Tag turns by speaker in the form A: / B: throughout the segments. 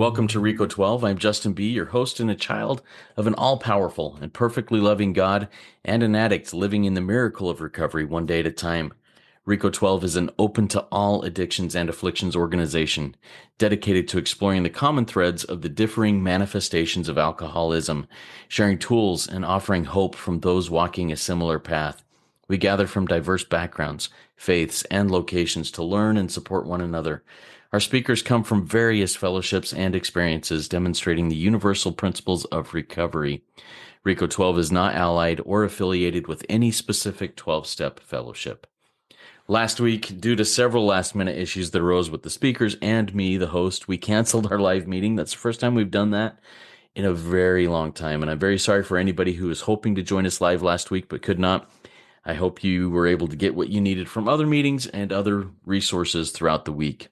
A: Welcome to Rico 12. I'm Justin B., your host and a child of an all-powerful and perfectly loving God and an addict living in the miracle of recovery one day at a time. Rico 12 is an open to all addictions and afflictions organization dedicated to exploring the common threads of the differing manifestations of alcoholism, sharing tools and offering hope from those walking a similar path. We gather from diverse backgrounds, faiths, and locations to learn and support one another. Our speakers come from various fellowships and experiences demonstrating the universal principles of recovery. Rico 12 is not allied or affiliated with any specific 12-step fellowship. Last week, due to several last-minute issues that arose with the speakers and me, the host, we canceled our live meeting. That's the first time we've done that in a very long time, and I'm very sorry for anybody who was hoping to join us live last week but could not. I hope you were able to get what you needed from other meetings and other resources throughout the week.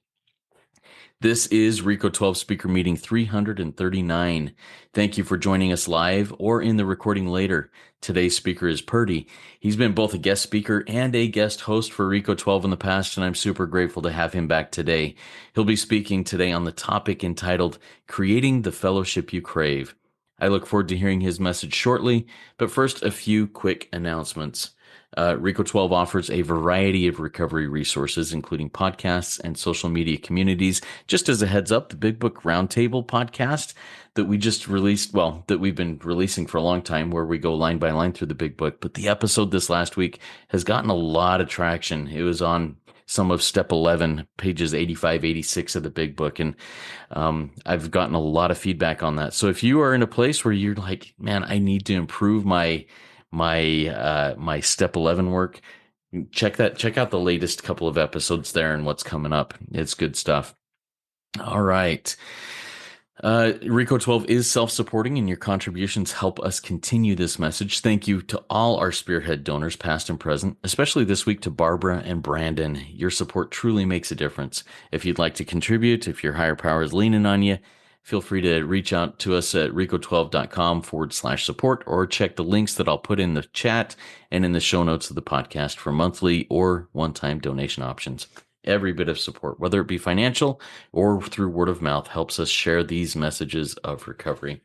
A: This is Rico 12 Speaker Meeting 339. Thank you for joining us live or in the recording later. Today's speaker is Purdy. He's been both a guest speaker and a guest host for Rico 12 in the past, and I'm super grateful to have him back today. He'll be speaking today on the topic entitled Creating the Fellowship You Crave. I look forward to hearing his message shortly, but first, a few quick announcements. Rico 12 offers a variety of recovery resources, including podcasts and social media communities. Just as a heads up, the Big Book Roundtable podcast that we just released, well, that we've been releasing for a long time, where we go line by line through the Big Book. But the episode this last week has gotten a lot of traction. It was on some of step 11, pages 85, 86 of the Big Book. And I've gotten a lot of feedback on that. So if you are in a place where you're like, man, I need to improve my step 11 work, check out the latest couple of episodes there and what's coming up. It's good stuff. All right. Rico 12 is self-supporting, and your contributions help us continue this message. Thank you to all our Spearhead donors, past and present, especially this week to Barbara and Brandon. Your support truly makes a difference. If you'd like to contribute, if your higher power is leaning on you, feel free to reach out to us at rico12.com/support, or check the links that I'll put in the chat and in the show notes of the podcast for monthly or one-time donation options. Every bit of support, whether it be financial or through word of mouth, helps us share these messages of recovery.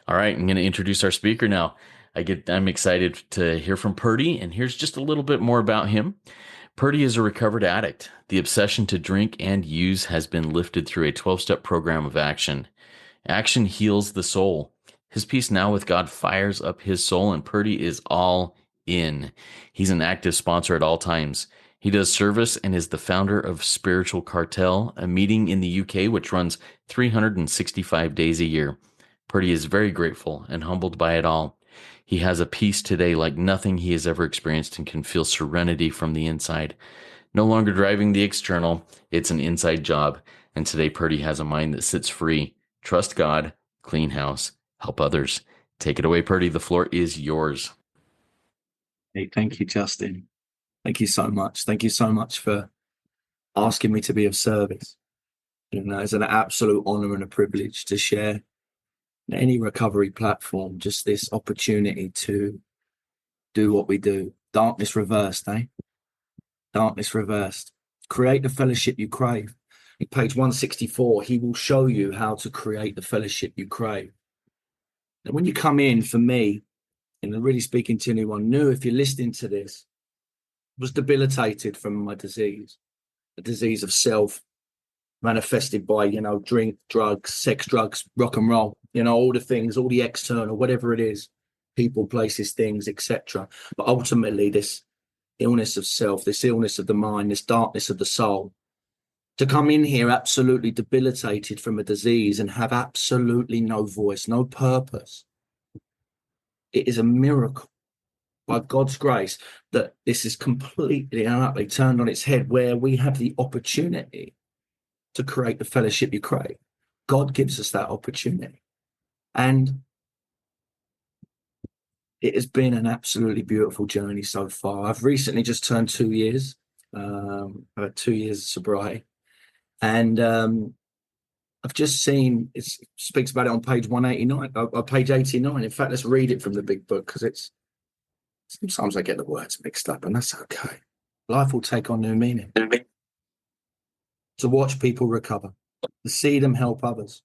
A: All right, I'm going to introduce our speaker now. I'm excited to hear from Purdy, and here's just a little bit more about him. Purdy is a recovered addict. The obsession to drink and use has been lifted through a 12-step program of action. Action heals the soul. His peace now with God fires up his soul, and Purdy is all in. He's an active sponsor at all times. He does service and is the founder of Spiritual Cartel, a meeting in the UK which runs 365 days a year. Purdy is very grateful and humbled by it all. He has a peace today like nothing he has ever experienced and can feel serenity from the inside. No longer driving the external, it's an inside job. And today Purdy has a mind that sits free. Trust God, clean house, help others. Take it away, Purdy. The floor is yours.
B: Hey, thank you, Justin. Thank you so much. Thank you so much for asking me to be of service. It's an absolute honor and a privilege to share any recovery platform, just this opportunity to do what we do. Darkness reversed, eh? Darkness reversed. Create the fellowship you crave. In page 164, he will show you how to create the fellowship you crave. And when you come in, for me, and really speaking to anyone new, if you're listening to this, was debilitated from my disease, the disease of self, manifested by, drink, drugs, sex, drugs, rock and roll, all the things, all the external, whatever it is, people, places, things, etc. But ultimately, this illness of self, this illness of the mind, this darkness of the soul, to come in here absolutely debilitated from a disease and have absolutely no voice, no purpose. It is a miracle by God's grace that this is completely and utterly turned on its head, where we have the opportunity to create the fellowship you crave. God gives us that opportunity. And it has been an absolutely beautiful journey so far. I've recently just turned 2 years. I've had 2 years of sobriety. And I've just seen, it speaks about it on page 189, or page 89. In fact, let's read it from the Big Book, because sometimes I get the words mixed up, and that's okay. Life will take on new meaning. To watch people recover, to see them help others,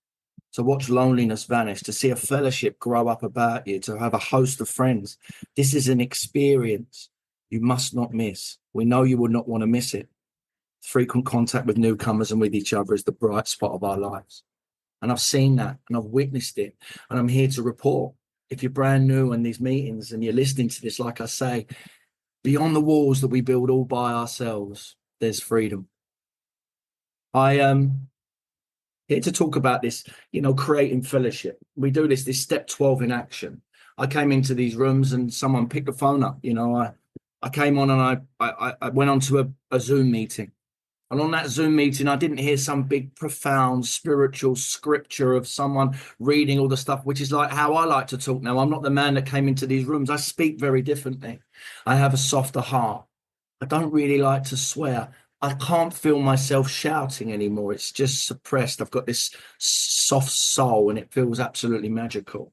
B: to watch loneliness vanish, to see a fellowship grow up about you, to have a host of friends. This is an experience you must not miss. We know you would not want to miss it. Frequent contact with newcomers and with each other is the bright spot of our lives. And I've seen that and I've witnessed it. And I'm here to report. If you're brand new in these meetings and you're listening to this, like I say, beyond the walls that we build all by ourselves, there's freedom. I am here to talk about this, creating fellowship. We do this step 12 in action. I came into these rooms and someone picked the phone up. I came on and I went on to a Zoom meeting. And on that Zoom meeting, I didn't hear some big, profound spiritual scripture of someone reading all the stuff, which is like how I like to talk now. I'm not the man that came into these rooms. I speak very differently. I have a softer heart. I don't really like to swear. I can't feel myself shouting anymore. It's just suppressed. I've got this soft soul and it feels absolutely magical.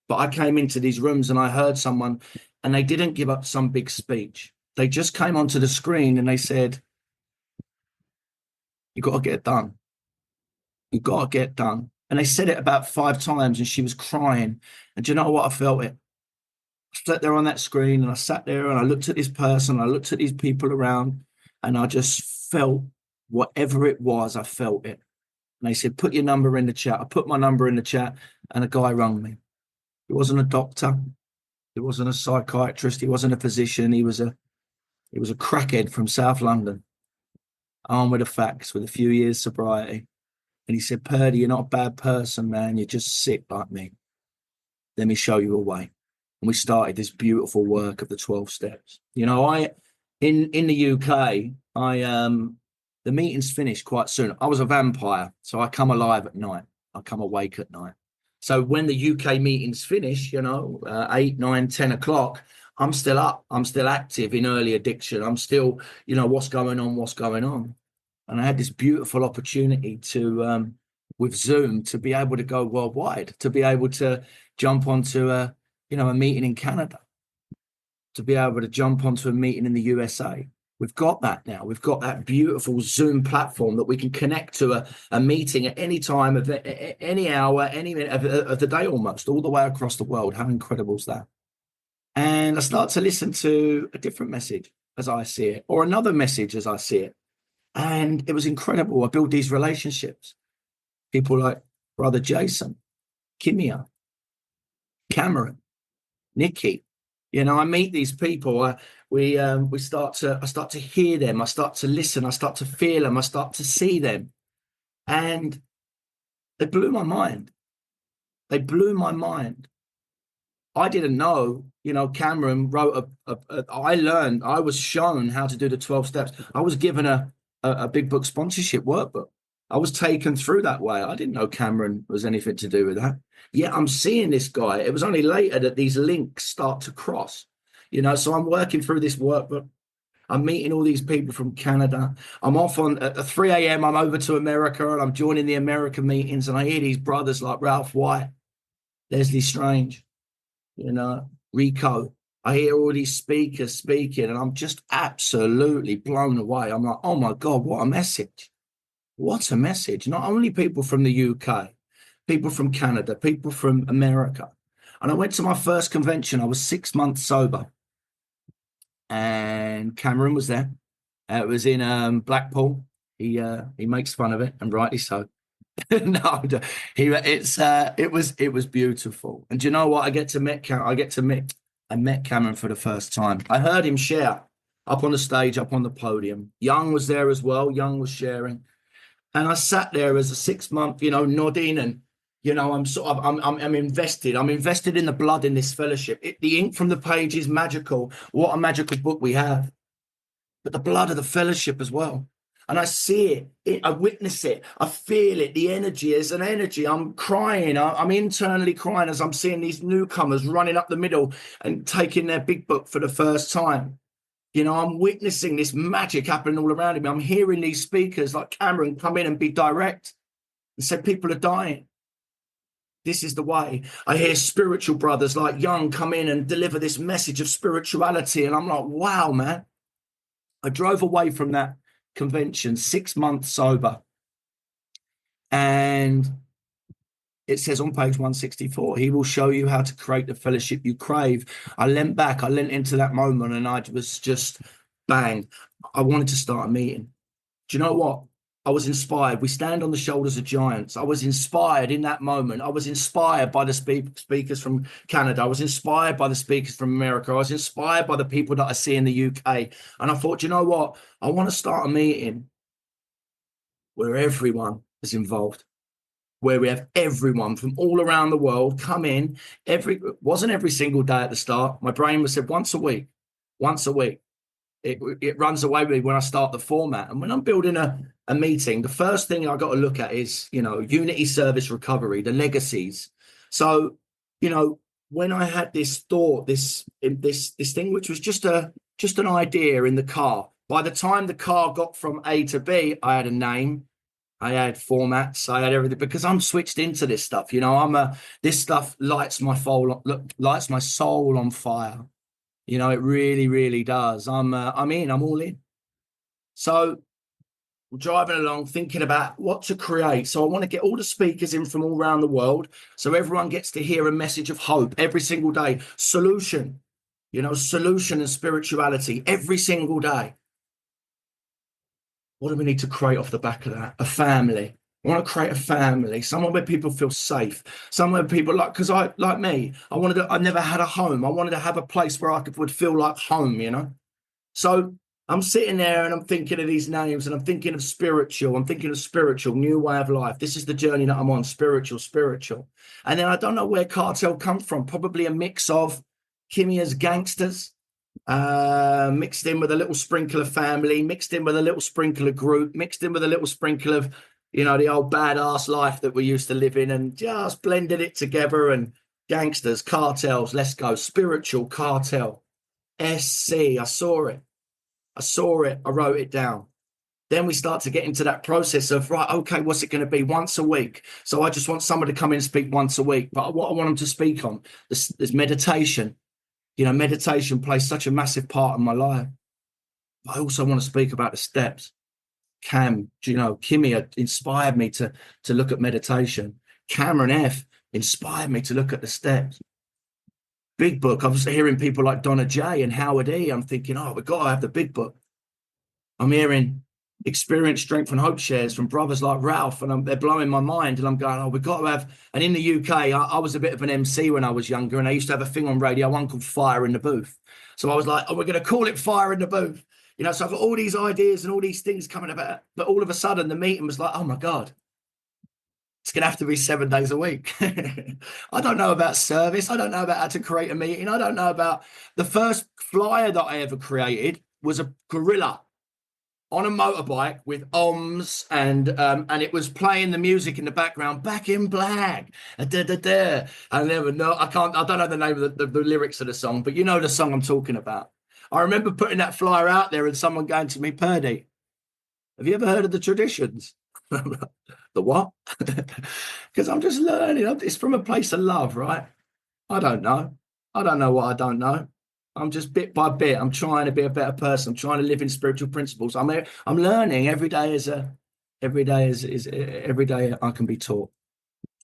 B: But I came into these rooms and I heard someone and they didn't give up some big speech. They just came onto the screen and they said, "You got to get done. You got to get done." And they said it about 5 times and she was crying. And do you know what? I felt it. I sat there on that screen and I sat there and I looked at this person, I looked at these people around and I just felt whatever it was, I felt it. And they said, "Put your number in the chat." I put my number in the chat and a guy rang me. He wasn't a doctor. He wasn't a psychiatrist. He wasn't a physician. He was a crackhead from South London, armed with the facts, with a few years sobriety. And he said, "Purdy, you're not a bad person, man. You're just sick like me. Let me show you a way." And we started this beautiful work of the 12 steps. In the UK, the meetings finished quite soon. I was a vampire, so I come alive at night. I come awake at night. So when the UK meetings finish, 8, 9, 10 o'clock, I'm still up. I'm still active in early addiction. I'm still, what's going on. And I had this beautiful opportunity to, with Zoom, to be able to go worldwide, to be able to jump onto a meeting in Canada, to be able to jump onto a meeting in the USA. We've got that now. We've got that beautiful Zoom platform that we can connect to a meeting at any time of any hour, any minute of the day, almost all the way across the world. How incredible is that? And I start to listen to a different message as I see it, or another message as I see it. And it was incredible. I built these relationships. People like Brother Jason, Kimia, Cameron, Nikki. I meet these people. I start to hear them. I start to listen. I start to feel them. I start to see them, and they blew my mind. They blew my mind. I didn't know. Cameron wrote I was shown how to do the 12 steps. I was given a big book sponsorship workbook. I was taken through that way. I didn't know Cameron was anything to do with that. Yeah, I'm seeing this guy. It was only later that these links start to cross. So I'm working through this workbook. I'm meeting all these people from Canada. I'm off at 3 a.m. I'm over to America and I'm joining the American meetings. And I hear these brothers like Ralph White, Leslie Strange, Rico. I hear all these speakers speaking and I'm just absolutely blown away. I'm like, oh my God, what a message. What a message. Not only people from the UK, people from Canada, people from America. And I went to my first convention. I was 6 months sober. And Cameron was there. It was in Blackpool. He makes fun of it, and rightly so. No, it was beautiful. And do you know what? I met Cameron for the first time. I heard him share up on the stage, up on the podium. Young was there as well. Young was sharing. And I sat there as a 6 month, nodding and, I'm invested. I'm invested in the blood in this fellowship. The ink from the page is magical. What a magical book we have. But the blood of the fellowship as well. And I see it. I witness it. I feel it. The energy is an energy. I'm crying. I'm internally crying as I'm seeing these newcomers running up the middle and taking their big book for the first time. I'm witnessing this magic happening all around me. I'm hearing these speakers like Cameron come in and be direct and say people are dying. This is the way. I hear spiritual brothers like Young come in and deliver this message of spirituality. And I'm like, wow, man. I drove away from that convention 6 months sober. And it says on page 164, he will show you how to create the fellowship you crave. I leant into that moment, and I was just bang. I wanted to start a meeting. Do you know what? I was inspired. We stand on the shoulders of giants. I was inspired in that moment. I was inspired by the speakers from Canada. I was inspired by the speakers from America. I was inspired by the people that I see in the UK. And I thought, you know what? I want to start a meeting where everyone is involved, where we have everyone from all around the world come in. Wasn't every single day at the start. My brain was said once a week, once a week. It runs away with me when I start the format. And when I'm building a meeting, the first thing I got to look at is, unity, service, recovery, the legacies. So, when I had this thought, this thing, which was just an idea in the car. By the time the car got from A to B, I had a name, I had formats, I had everything, because I'm switched into this stuff. This stuff lights my soul on fire. It really, really does. I'm all in. So we're driving along, thinking about what to create. So I want to get all the speakers in from all around the world, so everyone gets to hear a message of hope every single day. Solution and spirituality every single day. What do we need to create off the back of that? A family. I want to create a family, somewhere where people feel safe, somewhere people because I never had a home. I wanted to have a place where would feel like home, So I'm sitting there and I'm thinking of these names, and I'm thinking of spiritual. I'm thinking of spiritual, new way of life. This is the journey that I'm on, spiritual. And then I don't know where cartel come from. Probably a mix of Kimia's gangsters, mixed in with a little sprinkle of family, mixed in with a little sprinkle of group, mixed in with a little sprinkle of, the old badass life that we used to live in, and just blended it together. And gangsters, cartels, let's go. Spiritual, cartel, SC. I saw it. I wrote it down. Then we start to get into that process of, right, okay, what's it going to be? Once a week. So I just want someone to come in and speak once a week. But what I want them to speak on, there's meditation. Meditation plays such a massive part in my life. I also want to speak about the steps. Kimmy inspired me to look at meditation. Cameron F inspired me to look at the steps. Big book. I was hearing people like Donna J and Howard E. I'm thinking, we've got to have the big book. I'm hearing experience, strength, and hope shares from brothers like Ralph, and they're blowing my mind. And I'm going, we've got to have. And in the UK, I was a bit of an MC when I was younger, and I used to have a thing on Radio 1 called Fire in the Booth. So I was like, we're going to call it Fire in the Booth. So I've got all these ideas and all these things coming about. But all of a sudden, the meeting was like, oh my God, it's going to have to be 7 days a week. I don't know about service. I don't know about how to create a meeting. I don't know about the first flyer that I ever created was a gorilla on a motorbike with ohms, and it was playing the music in the background, Back in Black. I never know. I don't know the name of the lyrics of the song, but you know the song I'm talking about. I remember putting that flyer out there and someone going to me, Purdy, have you ever heard of the traditions? The what? Because I'm just learning. It's from a place of love, right? I don't know. I don't know what I don't know. I'm just bit by bit. I'm trying to be a better person. I'm trying to live in spiritual principles. I'm learning every day. Every day I can be taught.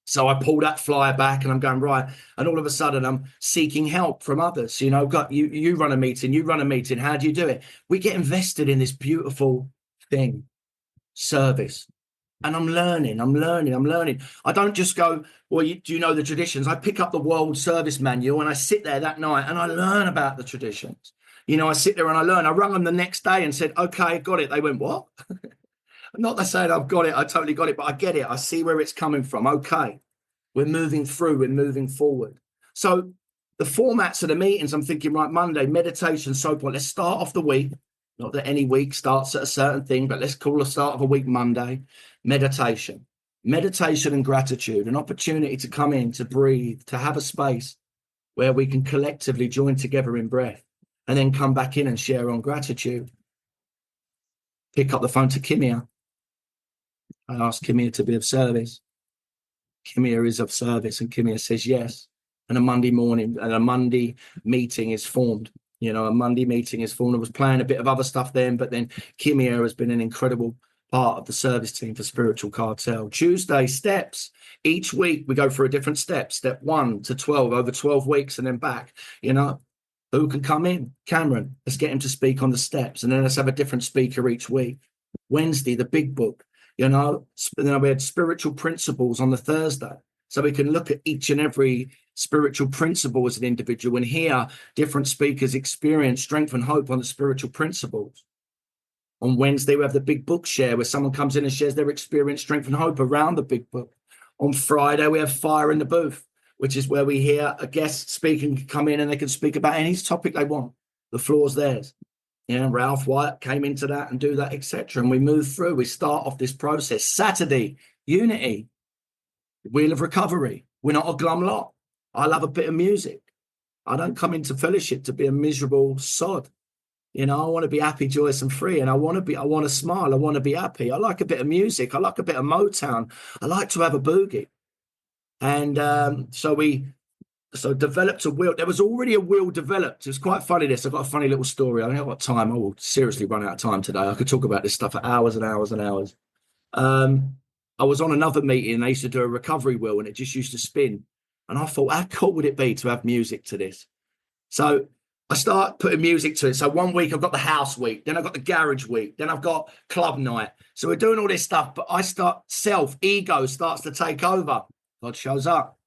B: So I pull that flyer back and I'm going, right. And all of a sudden I'm seeking help from others. You run a meeting. How do you do it? We get invested in this beautiful thing, service. And I'm learning. I don't just go, well, do you know the traditions? I pick up the World Service Manual and I sit there that night and I learn about the traditions. I sit there and I learn. I rang them the next day and said, okay, got it. They went, what? Not that saying I've got it, I totally got it, but I get it. I see where it's coming from. Okay, we're moving through, we're moving forward. So the formats of the meetings, I'm thinking, right, Monday, meditation, so forth. Let's start off the week. Not that any week starts at a certain thing, but let's call the start of a week Monday. Meditation and gratitude, an opportunity to come in, to breathe, to have a space where we can collectively join together in breath and then come back in and share on gratitude. Pick up the phone to Kimia. I asked Kimia to be of service. Kimia is of service, and Kimia says yes. And a Monday morning, and a Monday meeting is formed. I was playing a bit of other stuff then, but then Kimia has been an incredible part of the service team for Spiritual Cartel. Tuesday, steps. Each week we go through a different step. Step 1 to 12, over 12 weeks and then back. Who can come in? Cameron, let's get him to speak on the steps. And then let's have a different speaker each week. Wednesday, the big book. Then we had spiritual principles on the Thursday. So we can look at each and every spiritual principle as an individual and hear different speakers experience strength and hope on the spiritual principles. On Wednesday, we have the big book share where someone comes in and shares their experience, strength and hope around the big book. On Friday, we have fire in the booth, which is where we hear a guest speaker can come in and they can speak about any topic they want. The floor's theirs. Ralph Wyatt came into that and do that, etc. And we move through. We start off this process. Saturday, unity, wheel of recovery. We're not a glum lot. I love a bit of music. I don't come into fellowship to be a miserable sod. I want to be happy, joyous, and free. And I want to smile. I want to be happy. I like a bit of music. I like a bit of Motown. I like to have a boogie. And so developed a will. There was already a will developed. It was quite funny, this. I've got a funny little story. I don't have got time. I will seriously run out of time today. I could talk about this stuff for hours and hours and hours. I was on another meeting and they used to do a recovery wheel and it just used to spin. And I thought, how cool would it be to have music to this? So I start putting music to it. So one week I've got the house week, then I've got the garage week, then I've got club night. So we're doing all this stuff, but I start ego starts to take over. God shows up.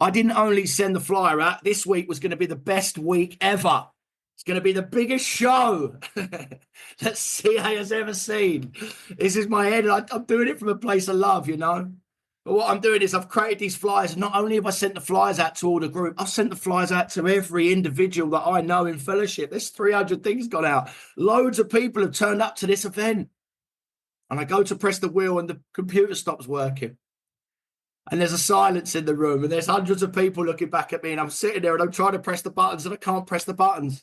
B: I didn't only send the flyer out. This week was going to be the best week ever. It's going to be the biggest show that CA has ever seen. This is my head. I'm doing it from a place of love, But what I'm doing is I've created these flyers. Not only have I sent the flyers out to all the group, I've sent the flyers out to every individual that I know in fellowship. There's 300 things gone out. Loads of people have turned up to this event. And I go to press the wheel and the computer stops working. And there's a silence in the room and there's hundreds of people looking back at me and I'm sitting there and I'm trying to press the buttons and I can't press the buttons.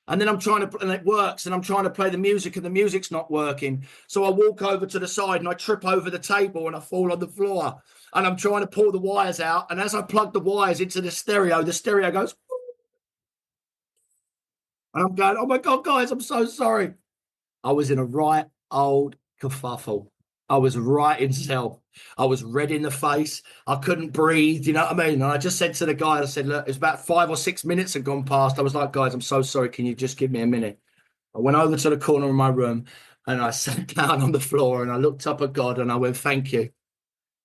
B: And then and it works and I'm trying to play the music and the music's not working. So I walk over to the side and I trip over the table and I fall on the floor and I'm trying to pull the wires out. And as I plug the wires into the stereo goes. And I'm going, oh my God, guys, I'm so sorry. I was in a right old kerfuffle. I was right in self. I was red in the face. I couldn't breathe. You know what I mean? And I just said to the guy, I said, look, it's about 5 or 6 minutes had gone past. I was like, guys, I'm so sorry. Can you just give me a minute? I went over to the corner of my room and I sat down on the floor and I looked up at God and I went, thank you.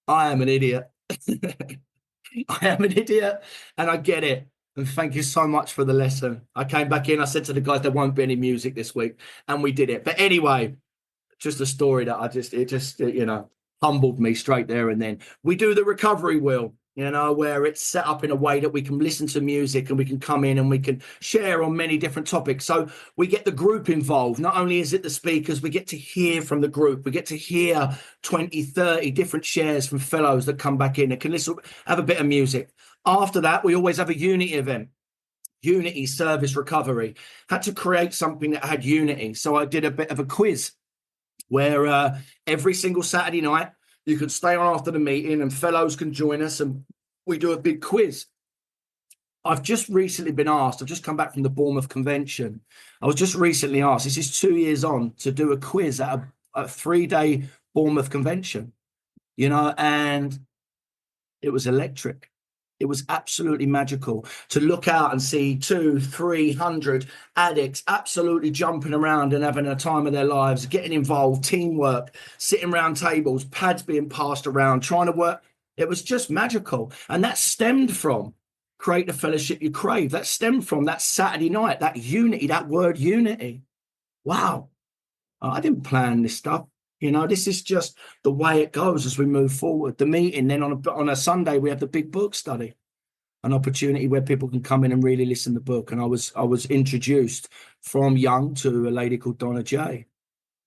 B: I am an idiot. I am an idiot and I get it. And thank you so much for the lesson. I came back in. I said to the guys, there won't be any music this week. And we did it. But anyway, just a story that humbled me straight there and then. We do the recovery wheel, where it's set up in a way that we can listen to music and we can come in and we can share on many different topics. So we get the group involved. Not only is it the speakers, we get to hear from the group. We get to hear 20, 30 different shares from fellows that come back in and can listen, have a bit of music. After that, we always have a unity event. Unity service recovery. Had to create something that had unity. So I did a bit of a quiz where every single Saturday night you can stay on after the meeting and fellows can join us and we do a big quiz. I've just recently been asked, I've just come back from the Bournemouth convention. I was just recently asked, this is 2 years on, to do a quiz at a 3-day Bournemouth convention, and it was electric. It was absolutely magical to look out and see 200-300 addicts absolutely jumping around and having a time of their lives, getting involved, teamwork, sitting around tables, pads being passed around, trying to work. It was just magical. And that stemmed from create the fellowship you crave. That stemmed from that Saturday night, that unity, that word unity. Wow. I didn't plan this stuff. This is just the way it goes as we move forward. The meeting, then on a Sunday, we have the big book study, an opportunity where people can come in and really listen to the book. And I was introduced from young to a lady called Donna J.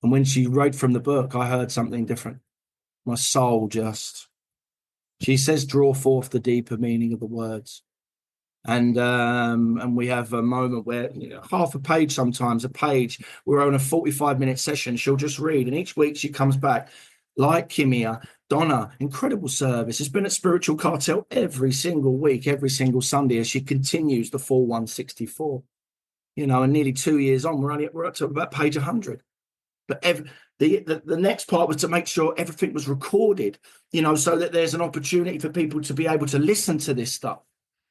B: And when she wrote from the book, I heard something different. My soul she says, draw forth the deeper meaning of the words. And we have a moment where half a page, sometimes a page, we're on a 45-minute session. She'll just read. And each week she comes back like Kimia, Donna, incredible service. It's been at Spiritual Cartel every single week, every single Sunday as she continues the full 164. And nearly 2 years on, we're up to about page 100. But the next part was to make sure everything was recorded, so that there's an opportunity for people to be able to listen to this stuff.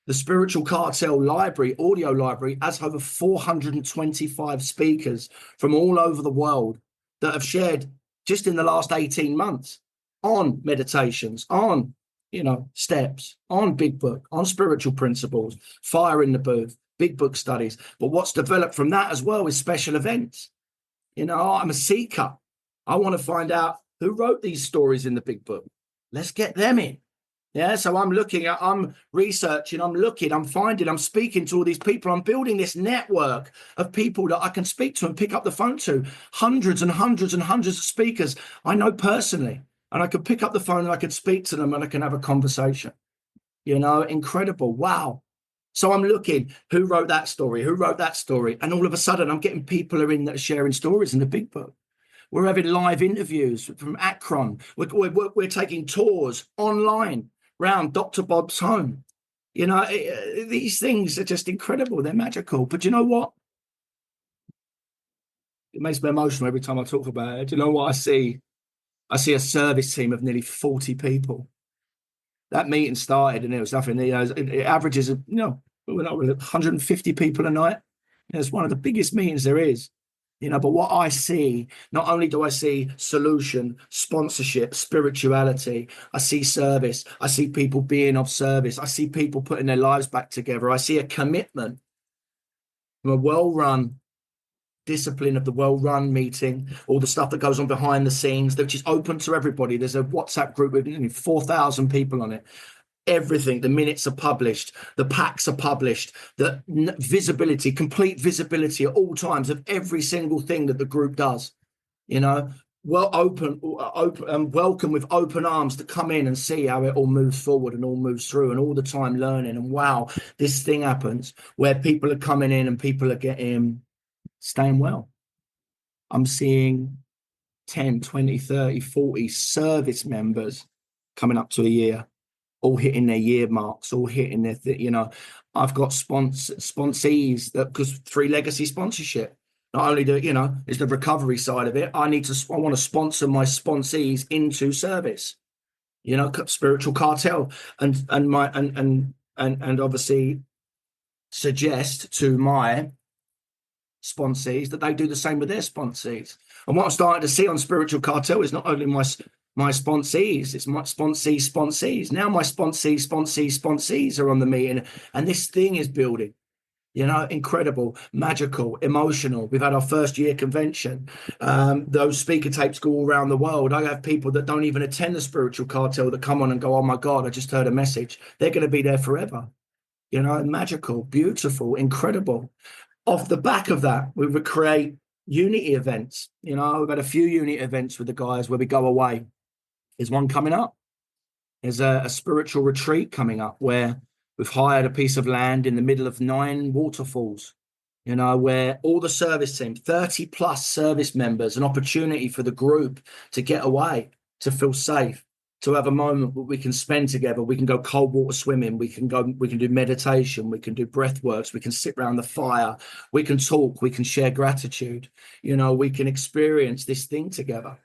B: The Spiritual Cartel library, audio library, has over 425 speakers from all over the world that have shared just in the last 18 months on meditations, on, steps, on Big Book, on spiritual principles, fire in the booth, Big Book studies. But what's developed from that as well is special events. I'm a seeker. I want to find out who wrote these stories in the Big Book. Let's get them in. Yeah, so I'm researching, I'm looking, I'm finding, I'm speaking to all these people. I'm building this network of people that I can speak to and pick up the phone to. Hundreds and hundreds and hundreds of speakers I know personally. And I could pick up the phone and I could speak to them and I can have a conversation. Incredible. Wow. So I'm looking, who wrote that story? Who wrote that story? And all of a sudden, I'm getting people that are sharing stories in the Big Book. We're having live interviews from Akron. We're taking tours online around Dr. Bob's home. These things are just incredible. They're magical. But you know what? It makes me emotional every time I talk about it. Do you know what I see? I see a service team of nearly 40 people. That meeting started and it was nothing. It averages, 150 people a night. It's one of the biggest meetings there is. But what I see, not only do I see solution, sponsorship, spirituality, I see service, I see people being of service, I see people putting their lives back together, I see a commitment from a well-run discipline of the well-run meeting, all the stuff that goes on behind the scenes, which is open to everybody. There's a WhatsApp group with 4,000 people on it. Everything, the minutes are published, the packs are published, the visibility, complete visibility at all times of every single thing that the group does. Well, open and welcome with open arms to come in and see how it all moves forward and all moves through, and all the time learning. And wow, this thing happens where people are coming in and people are staying well. I'm seeing 10, 20, 30, 40 service members coming up to a year, all hitting their year marks, all hitting their, I've got sponsees that, because 3 Legacy sponsorship, not only is the recovery side of it, I want to sponsor my sponsees into service, Spiritual Cartel, and obviously suggest to my sponsees that they do the same with their sponsees. And what I'm starting to see on Spiritual Cartel is not only my sponsees, it's my sponsees. Now my sponsees are on the meeting, and this thing is building. Incredible, magical, emotional. We've had our first year convention. Those speaker tapes go all around the world. I have people that don't even attend the Spiritual Cartel that come on and go, oh my God, I just heard a message. They're going to be there forever. Magical, beautiful, incredible. Off the back of that, we would create unity events. We've had a few unity events with the guys where we go away. There's one coming up. There's a spiritual retreat coming up where we've hired a piece of land in the middle of 9 waterfalls, where all the service team, 30 plus service members, an opportunity for the group to get away, to feel safe, to have a moment where we can spend together. We can go cold water swimming. We can do meditation. We can do breath works. We can sit around the fire. We can talk. We can share gratitude. We can experience this thing together.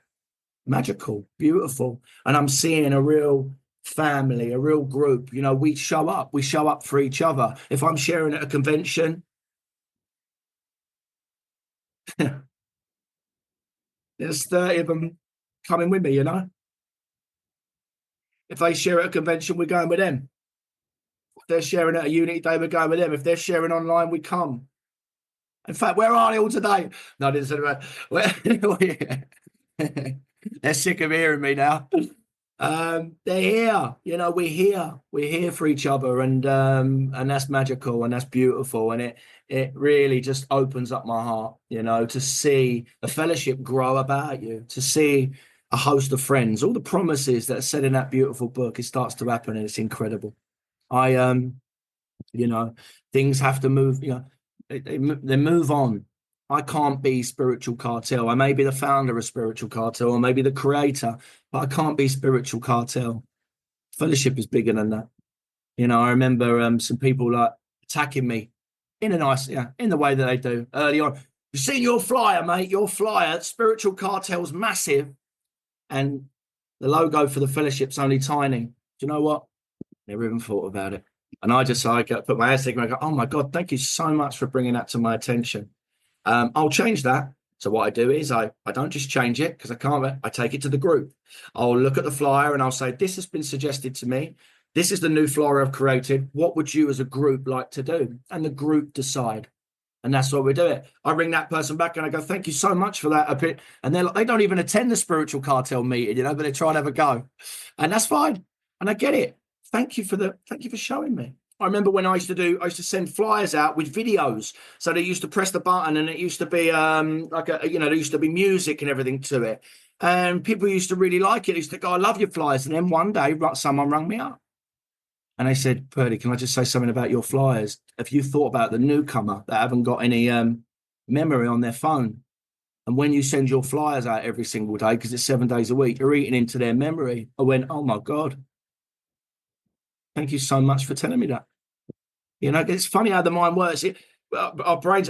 B: Magical, beautiful. And I'm seeing a real family, a real group. We show up for each other. If I'm sharing at a convention, there's 30 of them coming with me, If they share at a convention, we're going with them. If they're sharing at a unity day, we're going with them. If they're sharing online, we come. In fact, where are they all today? No, I didn't say that. They're sick of hearing me now. They're here. We're here for each other, and that's magical and that's beautiful, and it really just opens up my heart, to see a fellowship grow about you, to see a host of friends, all the promises that are said in that beautiful book. It starts to happen, and it's incredible. Things have to move. They move on. I can't be Spiritual Cartel. I may be the founder of Spiritual Cartel, or maybe the creator, but I can't be Spiritual Cartel. Fellowship is bigger than that. I remember some people attacking me in a nice, in the way that they do early on. You've seen your flyer, mate. Your flyer, Spiritual Cartel's massive. And the logo for the fellowship's only tiny. Do you know what? Never even thought about it. And I just put my hands together and I go, oh my God, thank you so much for bringing that to my attention. I'll change that. So what I do is I don't just change it because I can't. I take it to the group. I'll look at the flyer and I'll say, this has been suggested to me. This is the new flyer I've created. What would you as a group like to do? And the group decide. And that's what we do it. I bring that person back and I go, thank you so much for that. A bit. And they're like, they don't even attend the Spiritual Cartel meeting, but they try and have a go. And that's fine. And I get it. Thank you for showing me. I remember when I used to send flyers out with videos. So they used to press the button and it used to be there used to be music and everything to it. And people used to really like it. They used to go, I love your flyers. And then one day someone rang me up. And they said, Purdy, can I just say something about your flyers? Have you thought about the newcomer that haven't got any memory on their phone? And when you send your flyers out every single day, because it's 7 days a week, you're eating into their memory. I went, oh my God. Thank you so much for telling me that. It's funny how the mind works. Our brains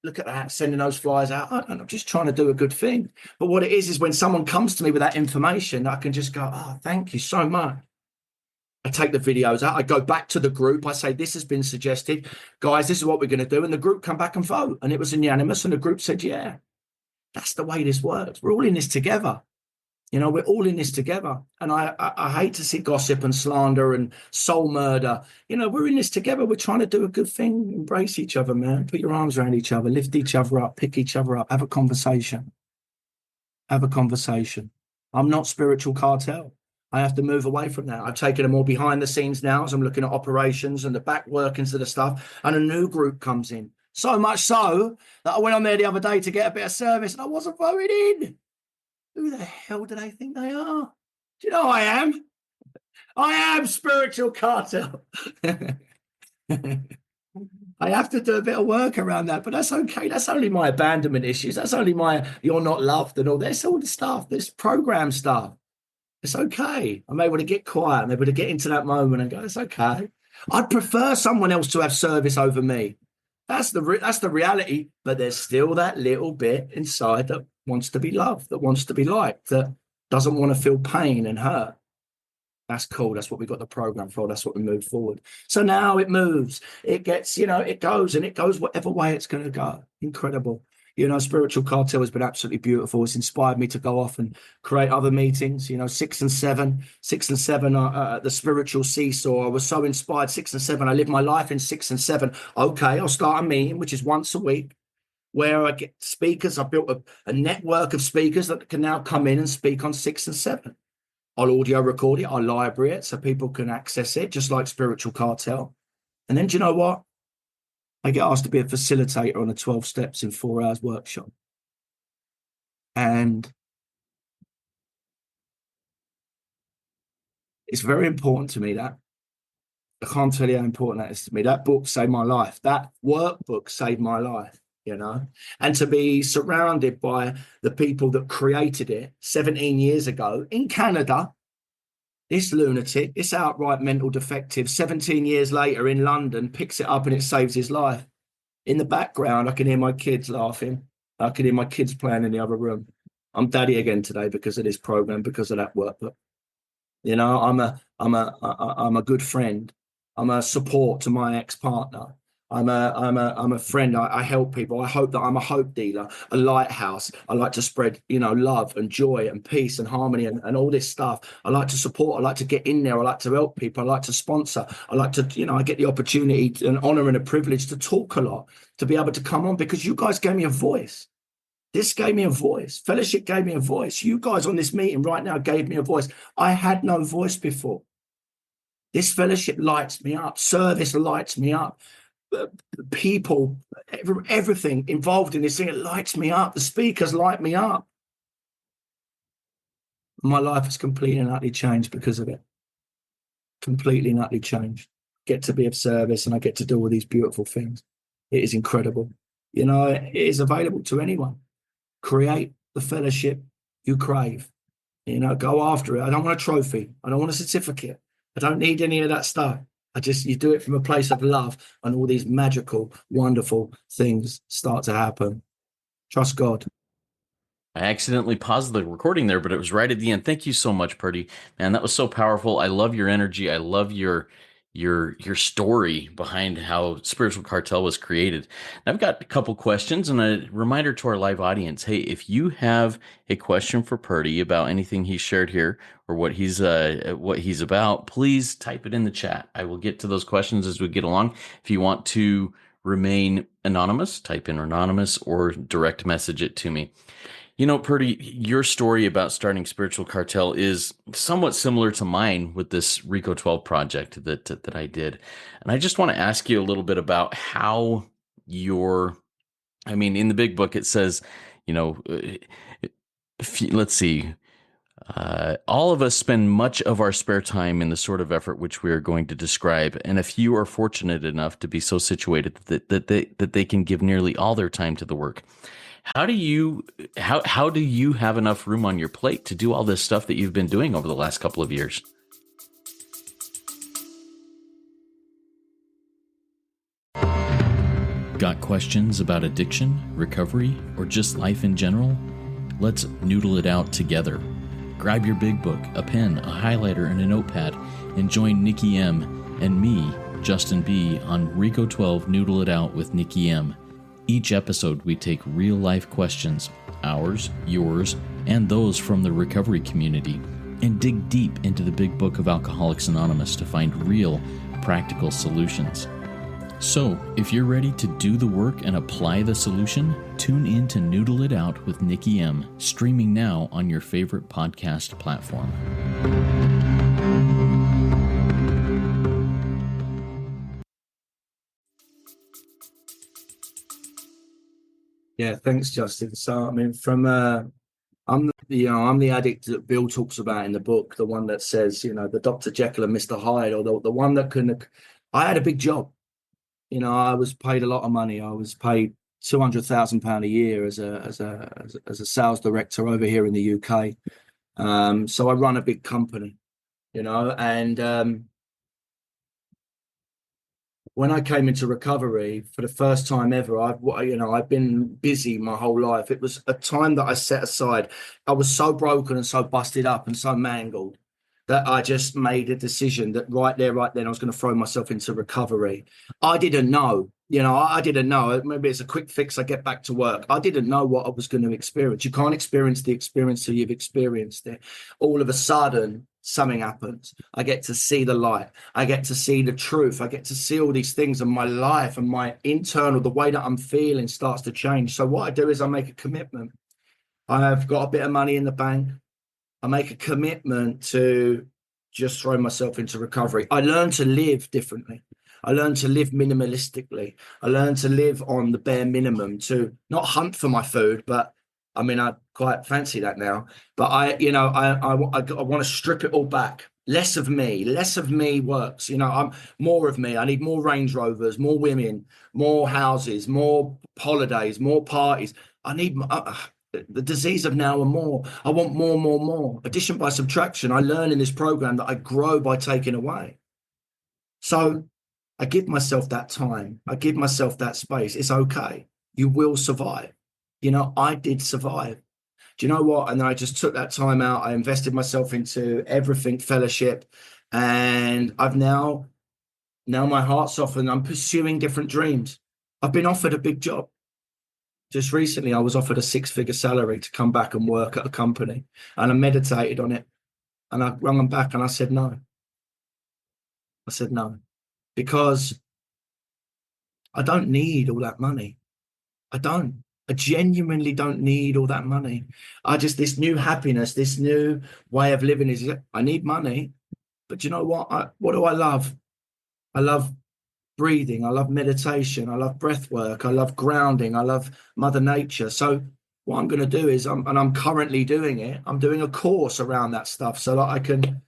B: look at that, sending those flyers out. I'm just trying to do a good thing. But what it is when someone comes to me with that information, I can just go, oh, thank you so much. I take the videos out. I go back to the group. I say, this has been suggested. Guys, this is what we're going to do. And the group come back and vote. And it was unanimous. And the group said, yeah, that's the way this works. We're all in this together. We're all in this together. And I hate to see gossip and slander and soul murder. We're in this together. We're trying to do a good thing. Embrace each other, man. Put your arms around each other. Lift each other up. Pick each other up. Have a conversation. Have a conversation. I'm not Spiritual Cartel. I have to move away from that. I've taken them more behind the scenes now as I'm looking at operations and the back workings of the stuff. And a new group comes in. So much so that I went on there the other day to get a bit of service and I wasn't voted in. Who the hell do they think they are? Do you know who I am? I am Spiritual Cartel. I have to do a bit of work around that, but that's okay. That's only my abandonment issues. That's only my you're not loved and all this, all the stuff, this program stuff. It's okay. I'm able to get quiet. I'm able to get into that moment and go, it's okay. I'd prefer someone else to have service over me. That's the reality. But there's still that little bit inside that wants to be loved, that wants to be liked, that doesn't want to feel pain and hurt. That's cool. That's what we got the program for. That's what we move forward. So now it moves. It gets, it goes and it goes whatever way it's going to go. Incredible. Spiritual Cartel has been absolutely beautiful. It's inspired me to go off and create other meetings, 6 and 7, the spiritual seesaw. I was so inspired, 6 and 7. I live my life in 6 and 7. Okay, I'll start a meeting, which is once a week, where I get speakers. I built a network of speakers that can now come in and speak on 6 and 7. I'll audio record it. I'll library it so people can access it, just like Spiritual Cartel. And then do you know what? I get asked to be a facilitator on a 12 steps in 4 hours workshop. And it's very important to me that. I can't tell you how important that is to me. That book saved my life. That workbook saved my life, And to be surrounded by the people that created it 17 years ago in Canada, this lunatic, this outright mental defective, 17 years later in London, picks it up and it saves his life. In the background, I can hear my kids laughing. I can hear my kids playing in the other room. I'm daddy again today because of this program, because of that workbook. I'm a good friend. I'm a support to my ex-partner. I'm a friend. I help people. I hope that I'm a hope dealer, a lighthouse. I like to spread, love and joy and peace and harmony and all this stuff. I like to support. I like to get in there. I like to help people. I like to sponsor. I like to, I get the opportunity, an honor and a privilege to talk a lot, to be able to come on because you guys gave me a voice. This gave me a voice. Fellowship gave me a voice. You guys on this meeting right now gave me a voice. I had no voice before. This fellowship lights me up. Service lights me up. People, everything involved in this thing, it lights me up. The speakers light me up. My life has completely and utterly changed because of it. Completely and utterly changed. Get to be of service and I get to do all these beautiful things. It is incredible. It is available to anyone. Create the fellowship you crave. Go after it. I don't want a trophy. I don't want a certificate. I don't need any of that stuff. You do it from a place of love and all these magical, wonderful things start to happen. Trust God.
A: I accidentally paused the recording there, but it was right at the end. Thank you so much, Purdy. Man, that was so powerful. I love your energy. I love your story behind how Spiritual Cartel was created. And I've got a couple questions and a reminder to our live audience. Hey, if you have a question for Purdy about anything he shared here or what he's about, please type it in the chat. I will get to those questions as we get along. If you want to remain anonymous, type in anonymous or direct message it to me. You know, Purdy, your story about starting Spiritual Cartel is somewhat similar to mine with this Rico 12 project that I did. And I just want to ask you a little bit about how I mean, in the big book, it says, you know, let's see, all of us spend much of our spare time in the sort of effort which we are going to describe, and a few are fortunate enough to be so situated that they can give nearly all their time to the work. How do you have enough room on your plate to do all this stuff that you've been doing over the last couple of years? Got questions about addiction, recovery, or just life in general? Let's noodle it out together. Grab your big book, a pen, a highlighter, and a notepad, and join Nikki M and me, Justin B, on Rico 12 Noodle It Out with Nikki M. Each episode, we take real-life questions, ours, yours, and those from the recovery community, and dig deep into the big book of Alcoholics Anonymous to find real, practical solutions. So, if you're ready to do the work and apply the solution, tune in to Noodle It Out with Nikki M, streaming now on your favorite podcast platform.
B: Yeah, thanks, Justin. So, I mean, I'm the addict that Bill talks about in the book, the one that says, the Dr. Jekyll and Mr. Hyde, or the one that I had a big job. I was paid a lot of money. I was paid £200,000 a year as a sales director over here in the UK. So I run a big company, and when I came into recovery for the first time ever, I've been busy my whole life. It was a time that I set aside. I was so broken and so busted up and so mangled that I just made a decision that right then I was going to throw myself into recovery. I didn't know, I didn't know. Maybe it's a quick fix. I get back to work. I didn't know what I was going to experience. You can't experience the experience till you've experienced it. All of a sudden, something happens. I get to see the light. I get to see the truth. I get to see all these things, and my life and my internal, the way that I'm feeling starts to change. So what I do is I make a commitment. I've got a bit of money in the bank. I make a commitment to just throw myself into recovery. I learn to live differently. I learn to live minimalistically. I learn to live on the bare minimum, to not hunt for my food, but I mean, I quite fancy that now, but I want to strip it all back. Less of me works. I'm more of me. I need more Range Rovers, more women, more houses, more holidays, more parties. I need the disease of now and more. I want more. Addition by subtraction. I learn in this program that I grow by taking away. So I give myself that time. I give myself that space. It's okay. You will survive. I did survive. Do you know what? And then I just took that time out. I invested myself into everything fellowship. And I've now my heart's softened. I'm pursuing different dreams. I've been offered a big job. Just recently, I was offered a 6-figure salary to come back and work at a company. And I meditated on it. And I rang them back and I said no. I said no. Because I don't need all that money. I genuinely don't need all that money. This new happiness, this new way of living is, I need money, but you know what? What do I love? I love breathing. I love meditation. I love breath work. I love grounding. I love Mother Nature. So what I'm going to do is, I'm currently doing it. I'm doing a course around that stuff so that I can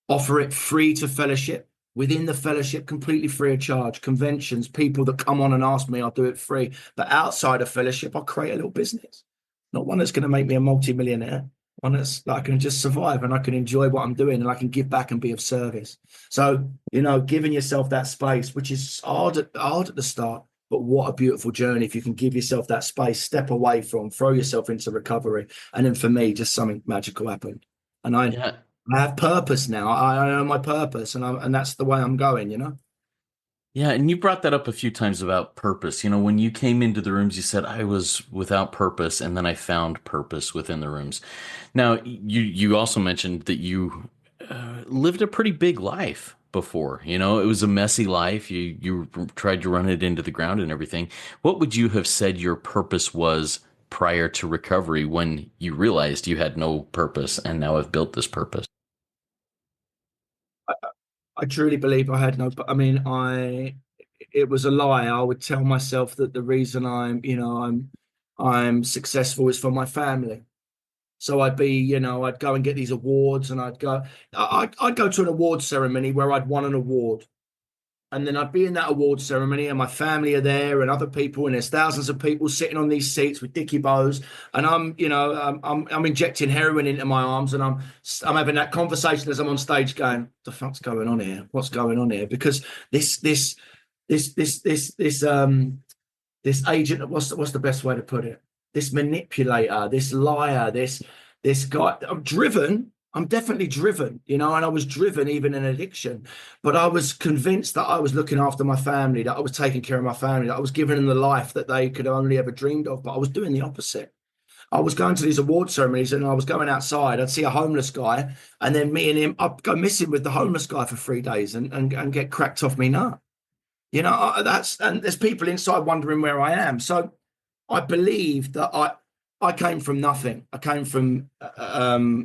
B: offer it free to fellowship. Within the fellowship, completely free of charge. Conventions, people that come on and ask me, I'll do it free. But outside of fellowship, I'll create a little business. Not one that's going to make me a multi-millionaire. One that's that I can just survive and I can enjoy what I'm doing and I can give back and be of service. So, giving yourself that space, which is hard at the start. But what a beautiful journey if you can give yourself that space, step away from, throw yourself into recovery. And then for me, just something magical happened. And
A: Yeah.
B: I have purpose now. I know my purpose, and that's the way I'm going, you know?
A: Yeah, and you brought that up a few times about purpose. When you came into the rooms, you said I was without purpose, and then I found purpose within the rooms. Now, you also mentioned that you lived a pretty big life before. It was a messy life. You tried to run it into the ground and everything. What would you have said your purpose was prior to recovery when you realized you had no purpose and now have built this purpose?
B: I truly believe I had no, I mean, it was a lie. I would tell myself that the reason I'm successful is for my family. So I'd go and get these awards, and I'd go to an award ceremony where I'd won an award. And then I'd be in that award ceremony, and my family are there, and other people, and there's thousands of people sitting on these seats with dicky bows, and I'm injecting heroin into my arms, and I'm having that conversation as I'm on stage, going, "The fuck's going on here? What's going on here?" Because this agent, what's the best way to put it? This manipulator, this liar, this guy. I'm driven. I'm definitely driven, and I was driven even in addiction. But I was convinced that I was looking after my family, that I was taking care of my family, that I was giving them the life that they could only ever dreamed of. But I was doing the opposite. I was going to these award ceremonies, and I was going outside. I'd see a homeless guy, and then me and him, I'd go missing with the homeless guy for 3 days and get cracked off me nut. And there's people inside wondering where I am. So I believe that I came from nothing. I came from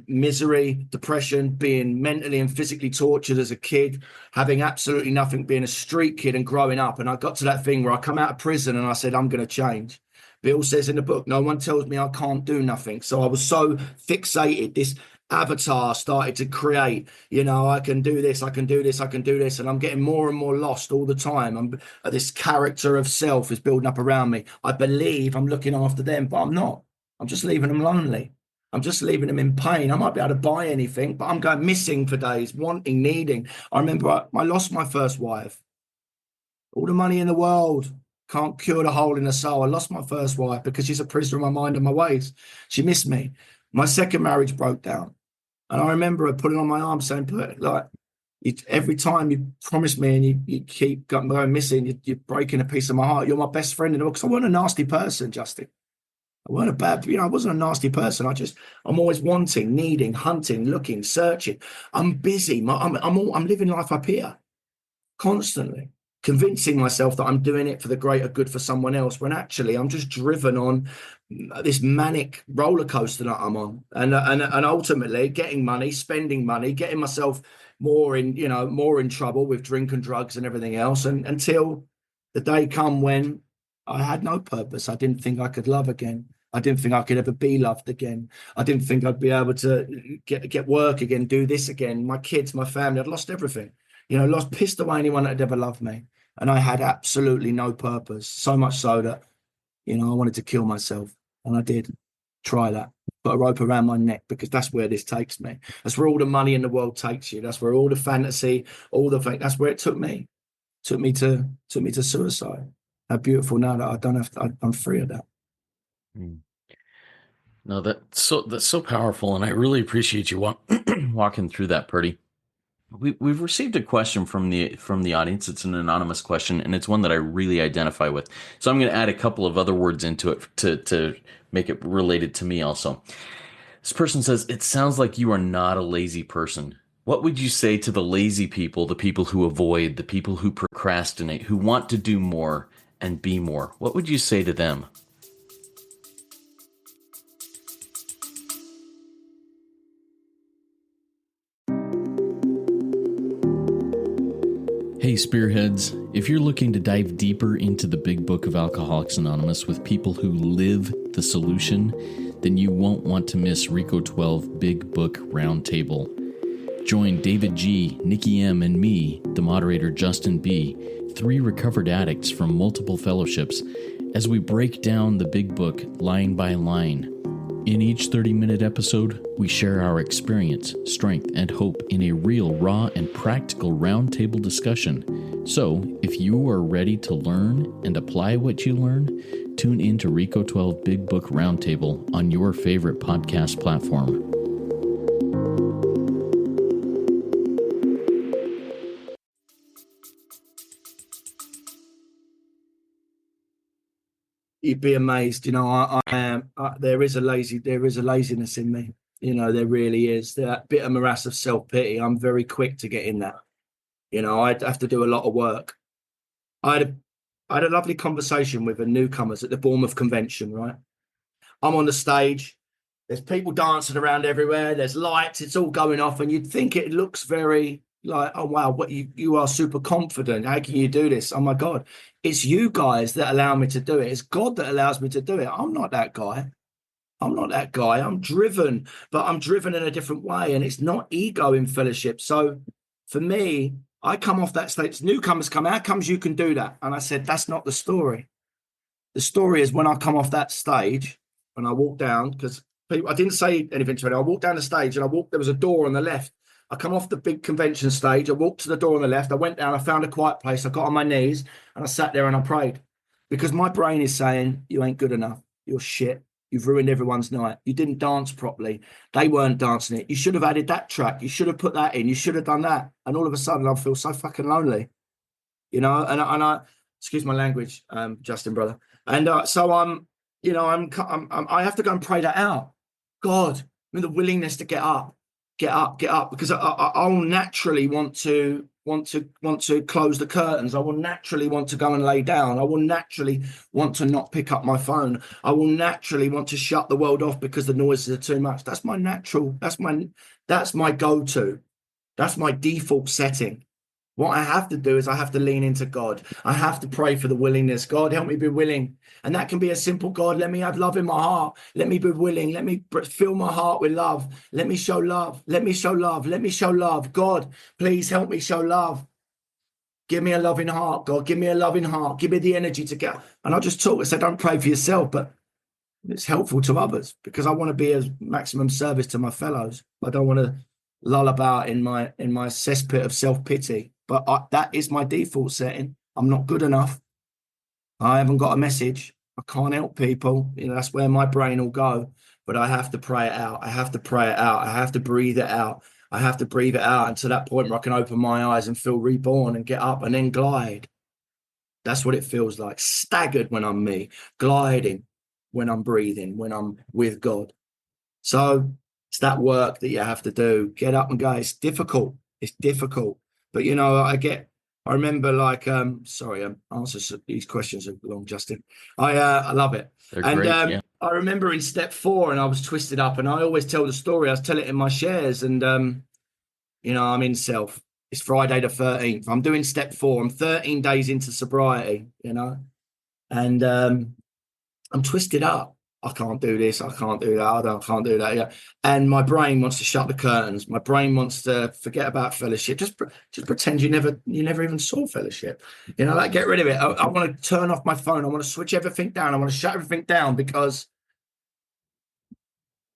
B: misery, depression, being mentally and physically tortured as a kid, having absolutely nothing, being a street kid and growing up. And I got to that thing where I come out of prison and I said, I'm going to change. Bill says in the book, no one tells me I can't do nothing. So I was so fixated. This avatar started to create, I can do this, I can do this, I can do this. And I'm getting more and more lost all the time. This character of self is building up around me. I believe I'm looking after them, but I'm not. I'm just leaving them lonely. I'm just leaving them in pain. I might be able to buy anything, but I'm going missing for days, wanting, needing. I remember I lost my first wife. All the money in the world can't cure the hole in the soul. I lost my first wife because she's a prisoner of my mind and my ways. She missed me. My second marriage broke down. And I remember her putting on my arm saying, every time you promise me and you keep going missing, you're breaking a piece of my heart. You're my best friend in the world. Because I wasn't a nasty person, Justin. I wasn't a bad, I wasn't a nasty person. I'm always wanting, needing, hunting, looking, searching. I'm busy. I'm living life up here constantly, convincing myself that I'm doing it for the greater good for someone else, when actually I'm just driven on this manic roller coaster that I'm on, and ultimately getting money, spending money, getting myself more in trouble with drink and drugs and everything else, and until the day come when I had no purpose. I didn't think I could love again. I didn't think I could ever be loved again. I didn't think I'd be able to get work again, do this again. My kids, my family, I'd lost everything. Pissed away anyone that had ever loved me. And I had absolutely no purpose. So much so that, I wanted to kill myself. And I did try that. Put a rope around my neck, because that's where this takes me. That's where all the money in the world takes you. That's where all the fantasy, that's where it took me. Took me to suicide. How beautiful now that I'm free of that.
A: No, that's so powerful, and I really appreciate you walking through that, Purdy. We've received a question from the audience. It's an anonymous question, and it's one that I really identify with. So I'm going to add a couple of other words into it to make it related to me also. This person says, "It sounds like you are not a lazy person. What would you say to the lazy people, the people who avoid, the people who procrastinate, who want to do more and be more? What would you say to them?" Hey, Spearheads, if you're looking to dive deeper into the big book of Alcoholics Anonymous with people who live the solution, then you won't want to miss Rico 12 Big Book Roundtable. Join David G., Nikki M., and me, the moderator Justin B., 3 recovered addicts from multiple fellowships, as we break down the big book line by line. In each 30-minute episode, we share our experience, strength, and hope in a real, raw, and practical roundtable discussion So, if you are ready to learn and apply what you learn, tune in to Rico 12 Big Book Roundtable on your favorite podcast platform.
B: You'd be amazed. I am. There is a laziness in me. There really is. That bitter morass of self-pity. I'm very quick to get in that. I'd have to do a lot of work. I had a lovely conversation with the newcomers at the Bournemouth Convention, right? I'm on the stage. There's people dancing around everywhere. There's lights. It's all going off. And you'd think it looks very like, oh, wow, what you are super confident. How can you do this? Oh, my God. It's you guys that allow me to do it. It's God that allows me to do it. I'm not that guy. I'm driven, but I'm driven in a different way. And it's not ego in fellowship. So for me, I come off that stage. Newcomers come, how comes you can do that? And I said, that's not the story. The story is when I come off that stage and I walk down, because I didn't say anything to anyone. I walked down the stage and there was a door on the left. I come off the big convention stage. I walked to the door on the left. I went down. I found a quiet place. I got on my knees and I sat there and I prayed, because my brain is saying, you ain't good enough. You're shit. You've ruined everyone's night. You didn't dance properly. They weren't dancing it. You should have added that track. You should have put that in. You should have done that. And all of a sudden, I feel so fucking lonely, and I excuse my language, Justin, brother. And so I have to go and pray that out. God, with the willingness to get up, because I'll naturally want to close the curtains. I will naturally want to go and lay down. I will naturally want to not pick up my phone. I will naturally want to shut the world off because the noises are too much. That's my natural. That's my go-to. That's my default setting. What I have to do is I have to lean into God. I have to pray for the willingness. God, help me be willing. And that can be a simple, God, let me have love in my heart. Let me be willing. Let me fill my heart with love. Let me show love. Let me show love. Let me show love. God, please help me show love. Give me a loving heart, God. Give me a loving heart. Give me the energy to get. And I just talk. I said, don't pray for yourself, but it's helpful to others, because I want to be as maximum service to my fellows. I don't want to lull about in my cesspit of self-pity. But that is my default setting. I'm not good enough. I haven't got a message. I can't help people. That's where my brain will go. But I have to pray it out. I have to pray it out. I have to breathe it out. I have to breathe it out until that point where I can open my eyes and feel reborn and get up and then glide. That's what it feels like. Staggered when I'm me. Gliding when I'm breathing, when I'm with God. So it's that work that you have to do. Get up and go. It's difficult. It's difficult. But, I remember sorry, answers these questions are long, Justin. I love it.
A: They're great, yeah.
B: I remember in step 4 and I was twisted up, and I always tell the story. I tell it in my shares, and, I'm in self. It's Friday the 13th. I'm doing step 4. I'm 13 days into sobriety, and I'm twisted up. I can't do this. I can't do that. I can't do that. Yeah. And my brain wants to shut the curtains. My brain wants to forget about fellowship. Just pretend you never even saw fellowship. Get rid of it. I want to turn off my phone. I want to switch everything down. I want to shut everything down because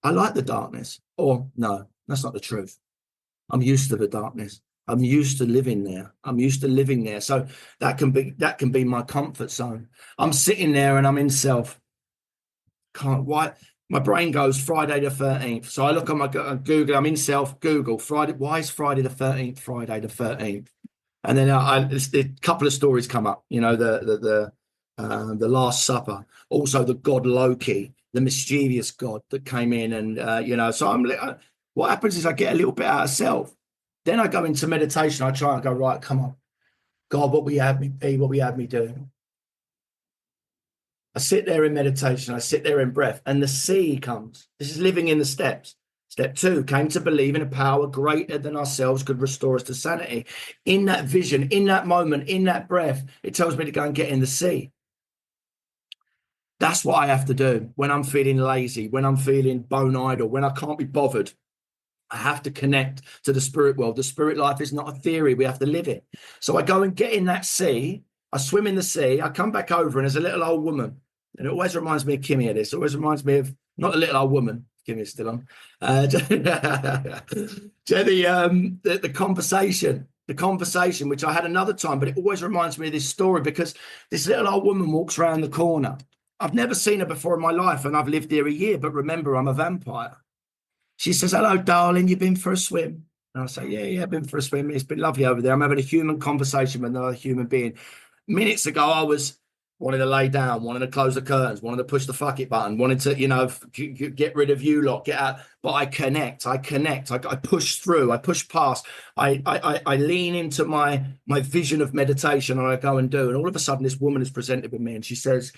B: I like the darkness. Or no, that's not the truth. I'm used to the darkness. I'm used to living there. So that can be my comfort zone. I'm sitting there and I'm in self. Why my brain goes Friday the 13th. So I look on my Google, I'm in self, Google Friday. Why is Friday the 13th Friday the 13th? And then a couple of stories come up, the Last Supper, also the god Loki, the mischievous god that came in, and so what happens is I get a little bit out of self. Then I go into meditation. I try and go, right, come on, God, what we had me be, what we had me do. I sit there in meditation. I sit there in breath, and the sea comes. This is living in the steps. Step 2, came to believe in a power greater than ourselves could restore us to sanity. In that vision, in that moment, in that breath, it tells me to go and get in the sea. That's what I have to do when I'm feeling lazy, when I'm feeling bone idle, when I can't be bothered. I have to connect to the spirit world. The spirit life is not a theory. We have to live it. So I go and get in that sea. I swim in the sea. I come back over, and there's a little old woman. And it always reminds me of Kimmy of this. It always reminds me of, not a little old woman. Kimmy's still on. The conversation. the conversation, which I had another time, but it always reminds me of this story because this little old woman walks around the corner. I've never seen her before in my life, and I've lived here a year, but remember, I'm a vampire. She says, "Hello, darling, you been for a swim?" And I say, yeah, I've been for a swim. It's been lovely over there. I'm having a human conversation with another human being. Minutes ago, I was wanting to lay down, wanting to close the curtains, wanting to push the fuck it button, wanting to, get rid of you lot, get out. But I connect, I push through, I push past, I lean into my vision of meditation, and I go and do. And all of a sudden, this woman is presented with me, and she says,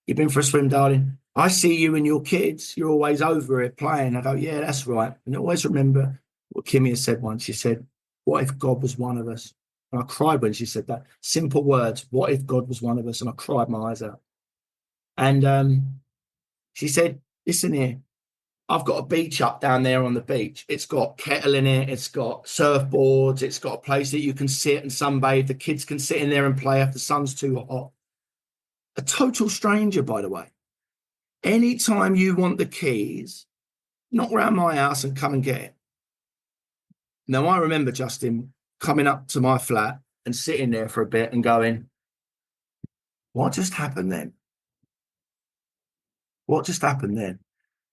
B: "You've been for a swim, darling. I see you and your kids. You're always over it playing." I go, "Yeah, that's right." And I always remember what Kimmy has said once. She said, "What if God was one of us?" And I cried when she said that. Simple words. What if God was one of us? And I cried my eyes out. And she said, "Listen here. I've got a beach up down there on the beach. It's got kettle in it. It's got surfboards. It's got a place that you can sit and sunbathe. The kids can sit in there and play if the sun's too hot." A total stranger, by the way. Anytime you want the keys, knock round my house and come and get it. Now, I remember, Justin, coming up to my flat and sitting there for a bit and going, what just happened then? What just happened then?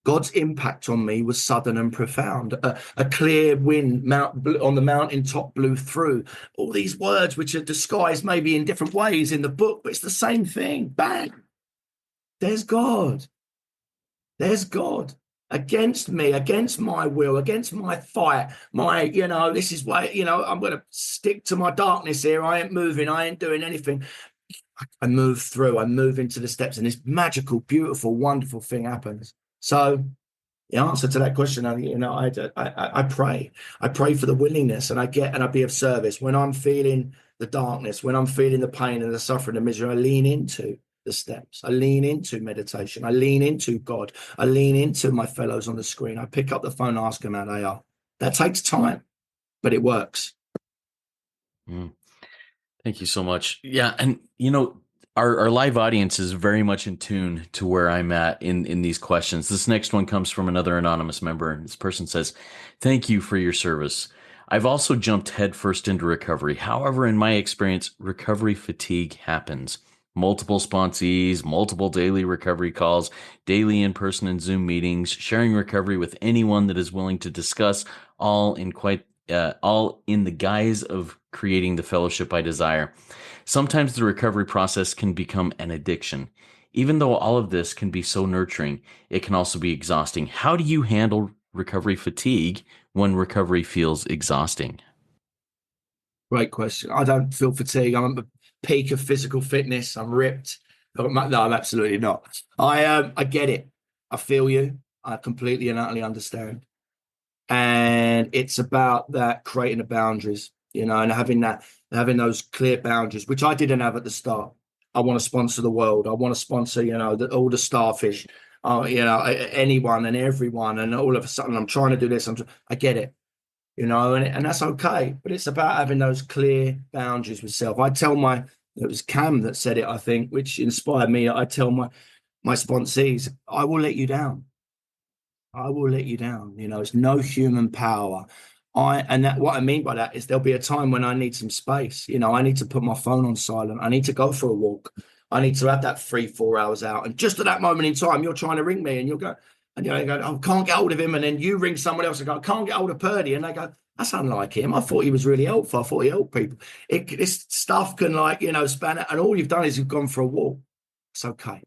B: God's impact on me was sudden and profound. A clear wind on the mountaintop blew through. All these words, which are disguised maybe in different ways in the book, but it's the same thing. Bang. There's God. There's God against me, against my will, against my fight. This is why, I'm going to stick to my darkness here. I ain't moving. I ain't doing anything. I move through. I move into the steps, and this magical, beautiful, wonderful thing happens. So the answer to that question, I pray. I pray for the willingness, and I be of service. When I'm feeling the darkness, when I'm feeling the pain and the suffering and misery, I lean into the steps. I lean into meditation. I lean into God. I lean into my fellows on the screen. I pick up the phone, ask them how they are. That takes time, but it works.
A: Thank you so much. Yeah, and our live audience is very much in tune to where I'm at in these questions. This next one comes from another anonymous member. This person says, "Thank you for your service. I've also jumped headfirst into recovery. However, in my experience, recovery fatigue happens. Multiple sponsees, multiple daily recovery calls, daily in-person and Zoom meetings, sharing recovery with anyone that is willing to discuss, all in the guise of creating the fellowship I desire. Sometimes the recovery process can become an addiction. Even though all of this can be so nurturing, it can also be exhausting. How do you handle recovery fatigue when recovery feels exhausting?"
B: Great question. I don't feel fatigue. I'm at the peak of physical fitness. I'm ripped. No, I'm absolutely not. I get it. I feel you. I completely and utterly understand. And it's about that creating the boundaries, and having those clear boundaries, which I didn't have at the start. I want to sponsor the world. I want to sponsor, all the starfish, anyone and everyone. And all of a sudden, I'm trying to do this. I get it, and that's okay. But it's about having those clear boundaries with self. It was Cam that said it, I think, which inspired me. I tell my sponsees, I will let you down. I will let you down. It's no human power. What I mean by that is there'll be a time when I need some space. I need to put my phone on silent. I need to go for a walk. I need to have that 3-4 hours out. And just at that moment in time, you're trying to ring me, and you'll go, and you go, "Oh, can't get hold of him." And then you ring someone else and go, "Can't get hold of Purdy." And they go, "That's unlike him. I thought he was really helpful. I thought he helped people." This stuff can span it. And all you've done is you've gone for a walk. It's okay.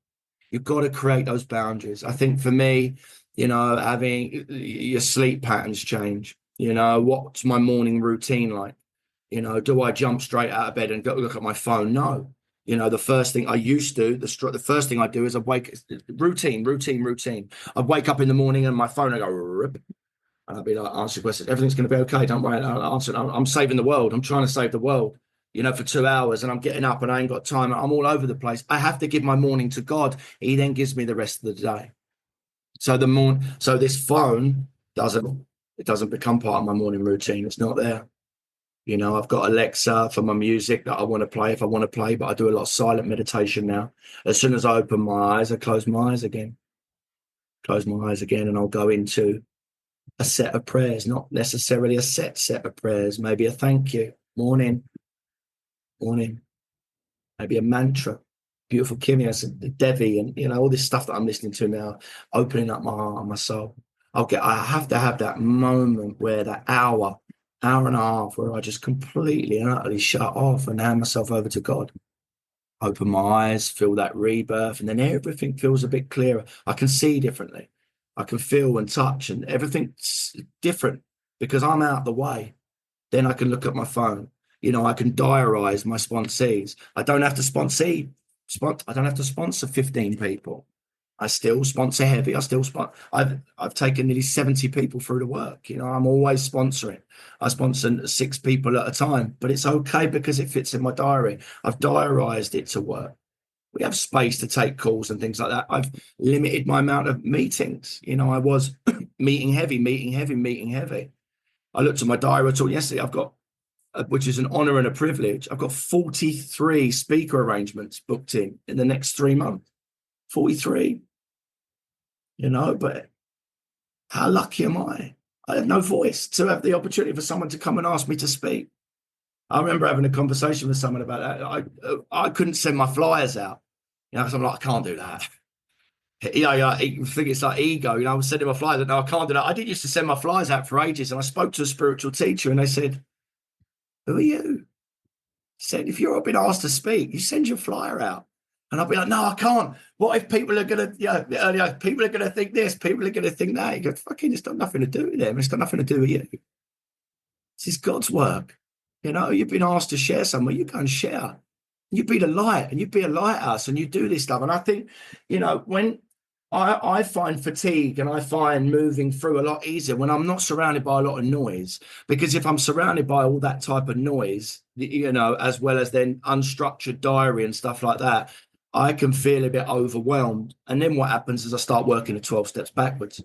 B: You've got to create those boundaries. I think for me, having your sleep patterns change. What's my morning routine like? Do I jump straight out of bed and go look at my phone? No. The first thing I used to, the first thing I do is I wake, routine. I'd wake up in the morning and my phone, I go, rip, and I'd be like, answer questions. Everything's going to be okay. Don't worry. I'll answer. I'm saving the world. I'm trying to save the world, for 2 hours, and I'm getting up and I ain't got time. I'm all over the place. I have to give my morning to God. He then gives me the rest of the day. So this phone doesn't become part of my morning routine. It's not there. I've got Alexa for my music that I want to play if I want to play, but I do a lot of silent meditation now. As soon as I open my eyes, I close my eyes again, and I'll go into a set of prayers, not necessarily a set of prayers, maybe a thank you, morning, morning. Maybe a mantra. Beautiful Kimmy, I said the Devi, and all this stuff that I'm listening to now, opening up my heart and my soul. I have to have that moment where that hour and a half, where I just completely and utterly shut off and hand myself over to God. Open my eyes, feel that rebirth, and then everything feels a bit clearer. I can see differently. I can feel and touch, and everything's different because I'm out the way. Then I can look at my phone. I can diarize my sponsees. I don't have to I don't have to sponsor 15 people. I still sponsor heavy. I've taken nearly 70 people through the work. I'm always sponsoring. I sponsor 6 people at a time, but it's okay because it fits in my diary. I've diarized it to work. We have space to take calls and things like that. I've limited my amount of meetings. I was meeting heavy. I looked at my diary at all yesterday. I've got, which is an honor and a privilege. I've got 43 speaker arrangements booked in the next 3 months. 43, but how lucky am I? I have no voice to have the opportunity for someone to come and ask me to speak. I remember having a conversation with someone about that. I couldn't send my flyers out, because I'm like, I can't do that. I think it's like ego. I was sending my flyers. No, I can't do that. I didn't used to send my flyers out for ages, and I spoke to a spiritual teacher, and they said, "Who are you?" He said, "If you're being asked to speak, you send your flyer out." And I'll be like, "No, I can't. What if people are going to, people are going to think this, people are going to think that?" He goes, "Fucking, it's got nothing to do with them. It's got nothing to do with you. This is God's work. You've been asked to share somewhere, you go and share. You be the light, and you be a lighthouse, and you do this stuff." And I think, when I find fatigue and I find moving through a lot easier when I'm not surrounded by a lot of noise, because if I'm surrounded by all that type of noise, as well as then unstructured diary and stuff like that, I can feel a bit overwhelmed. And then what happens is I start working at 12 steps backwards.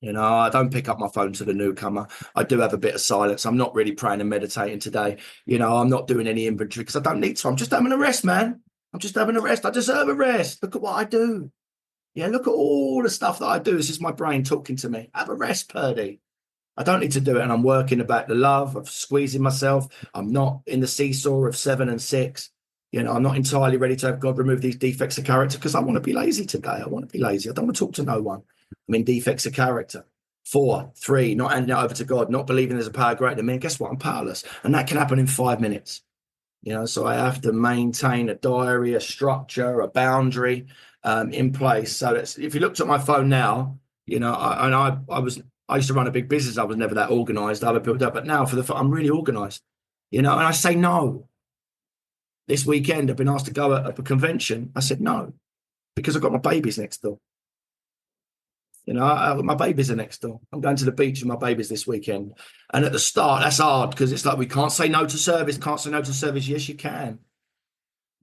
B: I don't pick up my phone to the newcomer. I do have a bit of silence. I'm not really praying and meditating today. I'm not doing any inventory because I don't need to. I'm just having a rest, man. I'm just having a rest. I deserve a rest. Look at what I do. Yeah, look at all the stuff that I do. This is my brain talking to me. Have a rest, Purdy. I don't need to do it. And I'm working about the love of squeezing myself. I'm not in the seesaw of 7 and 6. I'm not entirely ready to have God remove these defects of character because I want to be lazy today. I want to be lazy. I don't want to talk to no one. I'm in defects of character. 4, 3, not handing it over to God, not believing there's a power greater than me. Guess what? I'm powerless. And that can happen in 5 minutes. So I have to maintain a diary, a structure, a boundary in place. So that's, if you looked at my phone now, I used to run a big business. I was never that organized. I built up, but now I'm really organized. And I say no. This weekend, I've been asked to go at a convention. I said no because I've got my babies next door. My babies are next door. I'm going to the beach with my babies this weekend. And at the start, that's hard because it's like we can't say no to service. Can't say no to service. Yes, you can.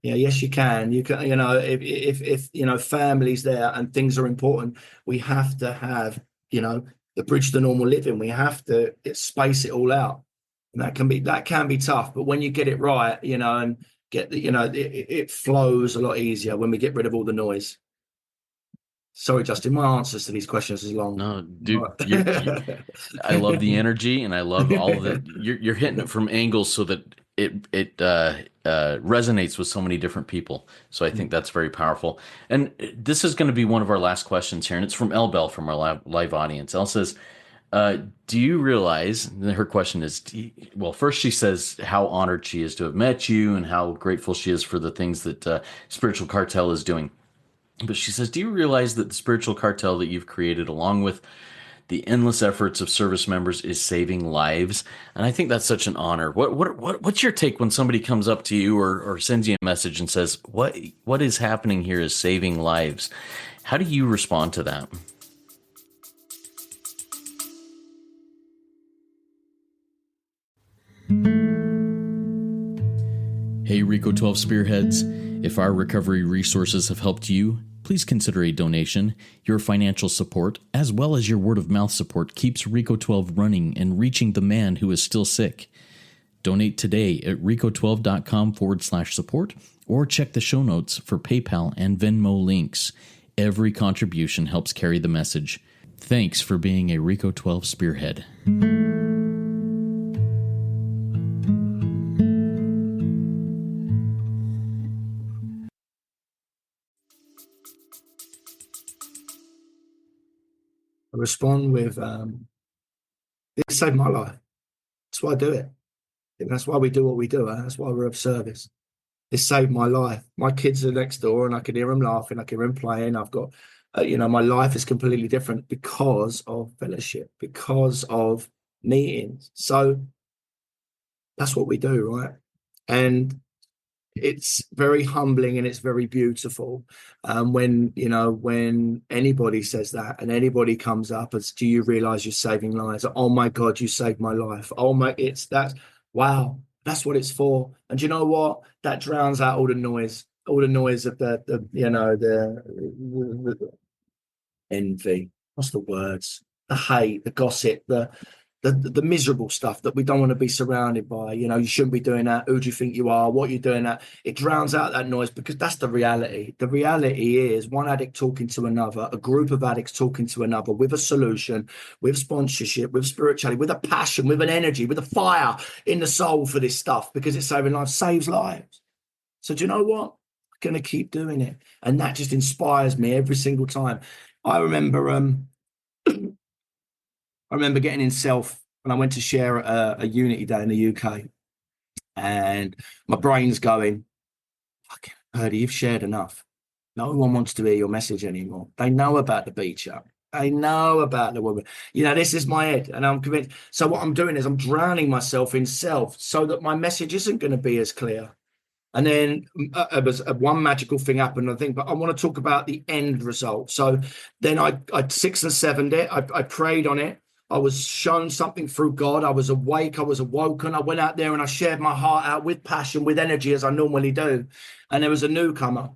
B: Yeah, yes, you can. You can. If family's there and things are important, we have to have the bridge to normal living. We have to space it all out, and that can be tough. But when you get it right, and get the, it flows a lot easier when we get rid of all the noise. Sorry, Justin, my answers to these questions is long.
A: No, dude, I love the energy, and I love all the you're hitting it from angles so that it resonates with so many different people. So I think that's very powerful. And this is going to be one of our last questions here, and it's from Elle Bell from our live audience. Elle says, "Do you realize?" Her question is, first she says how honored she is to have met you, and how grateful she is for the things that Spiritual Cartel is doing. But she says, "Do you realize that the spiritual cartel that you've created, along with the endless efforts of service members, is saving lives?" And I think that's such an honor. What's your take when somebody comes up to you or sends you a message and says, what is happening here is saving lives? How do you respond to that? Hey, Rico 12 Spearheads. If our recovery resources have helped you, please consider a donation. Your financial support, as well as your word of mouth support, keeps Rico 12 running and reaching the man who is still sick. Donate today at rico12.com/support, or check the show notes for PayPal and Venmo links. Every contribution helps carry the message. Thanks for being a Rico 12 Spearhead.
B: respond with, this saved my life. That's why I do it. And that's why we do what we do. That's why we're of service. This saved my life. My kids are next door and I can hear them laughing. I can hear them playing. I've got, my life is completely different because of fellowship, because of meetings. So that's what we do, right? And it's very humbling and it's very beautiful when anybody says that and anybody comes up as, do you realize you're saving lives? Oh my God, you saved my life. Oh my, wow, that's what it's for. And you know what? That drowns out all the noise of the envy. What's the words? The hate, the gossip, the miserable stuff that we don't want to be surrounded by. You shouldn't be doing that. Who do you think you are? What are you doing that? It drowns out that noise because that's the reality. The reality is one addict talking to another, a group of addicts talking to another with a solution, with sponsorship, with spirituality, with a passion, with an energy, with a fire in the soul for this stuff because it's saving lives, saves lives. So do you know what? I'm going to keep doing it. And that just inspires me every single time. I remember getting in self when I went to share a Unity Day in the UK, and my brain's going, fucking Purdy, you've shared enough. No one wants to hear your message anymore. They know about the beach up. They know about the woman. This is my head, and I'm convinced. So what I'm doing is I'm drowning myself in self so that my message isn't going to be as clear. And then it was one magical thing happened, I think, but I want to talk about the end result. So then I 6 and 7'd it. I prayed on it. I was shown something through God. I was awake. I was awoken. I went out there and I shared my heart out with passion, with energy, as I normally do. And there was a newcomer.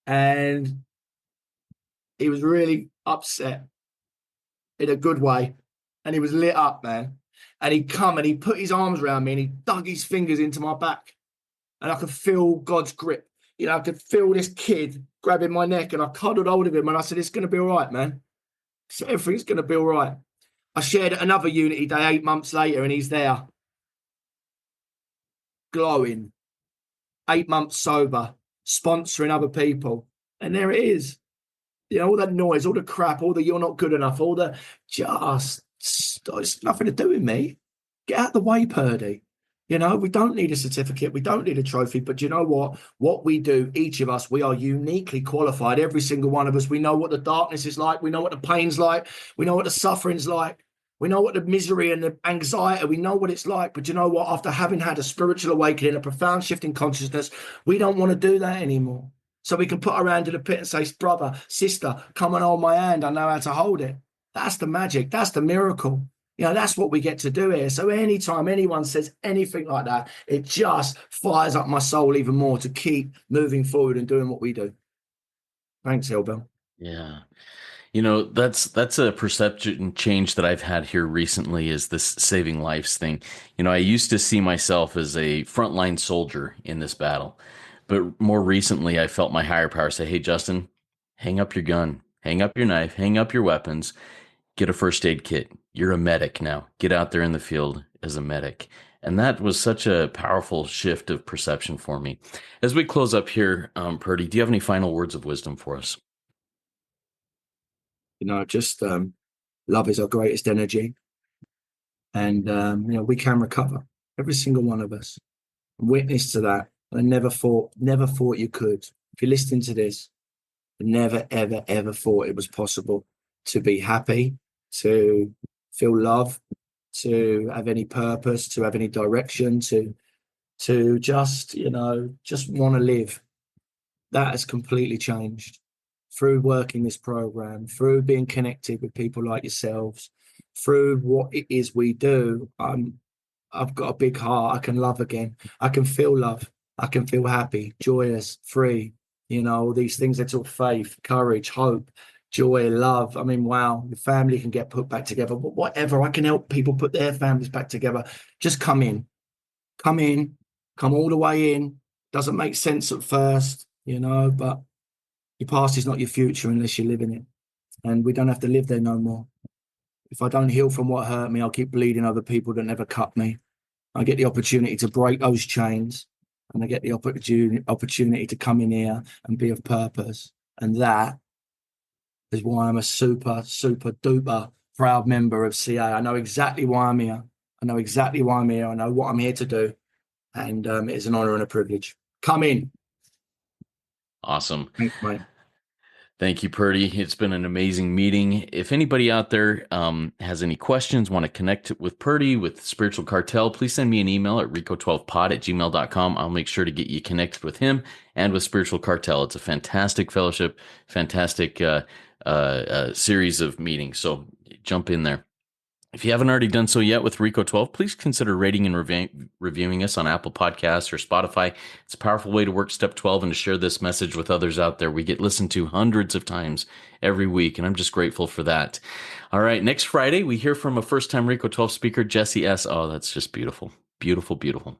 B: And he was really upset in a good way. And he was lit up, man. And he'd come and he put his arms around me and he dug his fingers into my back. And I could feel God's grip. I could feel this kid grabbing my neck and I cuddled hold of him and I said, it's going to be all right, man. So everything's going to be all right. I shared another Unity Day 8 months later and he's there, glowing, 8 months sober, sponsoring other people. And there it is. All that noise, all the crap, all the you're not good enough, all the it's nothing to do with me. Get out the way, Purdy. We don't need a certificate. We don't need a trophy. But you know what? What we do, each of us, we are uniquely qualified. Every single one of us. We know what the darkness is like. We know what the pain's like. We know what the suffering's like. We know what the misery and the anxiety, we know what it's like. But you know what? After having had a spiritual awakening, a profound shift in consciousness, we don't want to do that anymore. So we can put our hand in the pit and say, brother, sister, come and hold my hand. I know how to hold it. That's the magic. That's the miracle. That's what we get to do here. So anytime anyone says anything like that, it just fires up my soul even more to keep moving forward and doing what we do. Thanks, Hillbill.
A: Yeah. That's a perception change that I've had here recently is this saving lives thing. I used to see myself as a frontline soldier in this battle, but more recently I felt my higher power say, hey, Justin, hang up your gun, hang up your knife, hang up your weapons, get a first aid kit. You're a medic now. Get out there in the field as a medic. And that was such a powerful shift of perception for me. As we close up here, Purdy, do you have any final words of wisdom for us?
B: Just love is our greatest energy. And, we can recover, every single one of us. Witness to that. I never thought you could. If you're listening to this, never, ever, ever thought it was possible to be happy, to feel love, to have any purpose, to have any direction, to just want to live. That has completely changed through working this program, through being connected with people like yourselves, through what it is we do. I've got a big heart. I can love again. I can feel love. I can feel happy, joyous, free. All these things that talk faith, courage, hope, joy, love. I mean, wow, the family can get put back together. But whatever, I can help people put their families back together. Just come in, come all the way in. Doesn't make sense at first, but your past is not your future unless you live in it. And we don't have to live there no more. If I don't heal from what hurt me, I'll keep bleeding over people that never cut me. I get the opportunity to break those chains, and I get the opportunity to come in here and be of purpose. And that is why I'm a super, super duper proud member of CA. I know exactly why I'm here. I know exactly why I'm here. I know what I'm here to do. And it is an honor and a privilege. Come in.
A: Awesome.
B: Thanks, mate.
A: Thank you, Purdy. It's been an amazing meeting. If anybody out there has any questions, want to connect with Purdy, with Spiritual Cartel, please send me an email at rico12pod@gmail.com. I'll make sure to get you connected with him and with Spiritual Cartel. It's a fantastic fellowship, fantastic series of meetings. So jump in there. If you haven't already done so yet with Rico 12, please consider rating and reviewing us on Apple Podcasts or Spotify. It's a powerful way to work Step 12 and to share this message with others out there. We get listened to hundreds of times every week, and I'm just grateful for that. All right, next Friday, we hear from a first-time Rico 12 speaker, Jesse S. Oh, that's just beautiful. Beautiful, beautiful.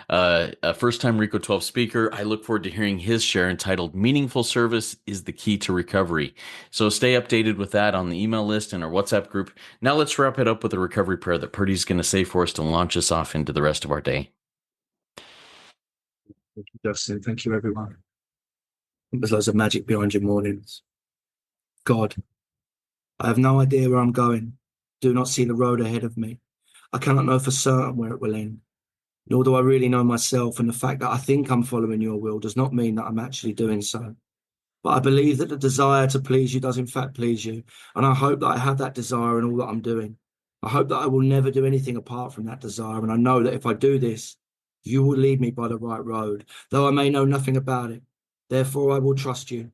A: A first-time Rico 12 speaker. I look forward to hearing his share entitled Meaningful Service is the Key to Recovery. So stay updated with that on the email list and our WhatsApp group. Now let's wrap it up with a recovery prayer that Purdy's going to say for us to launch us off into the rest of our day.
B: Thank you, Justin. Thank you, everyone. There's loads of magic behind your mornings. God, I have no idea where I'm going. Do not see the road ahead of me. I cannot know for certain where it will end. Nor do I really know myself, and the fact that I think I'm following your will does not mean that I'm actually doing so. But I believe that the desire to please you does in fact please you, and I hope that I have that desire in all that I'm doing. I hope that I will never do anything apart from that desire, and I know that if I do this, you will lead me by the right road, though I may know nothing about it. Therefore I will trust you,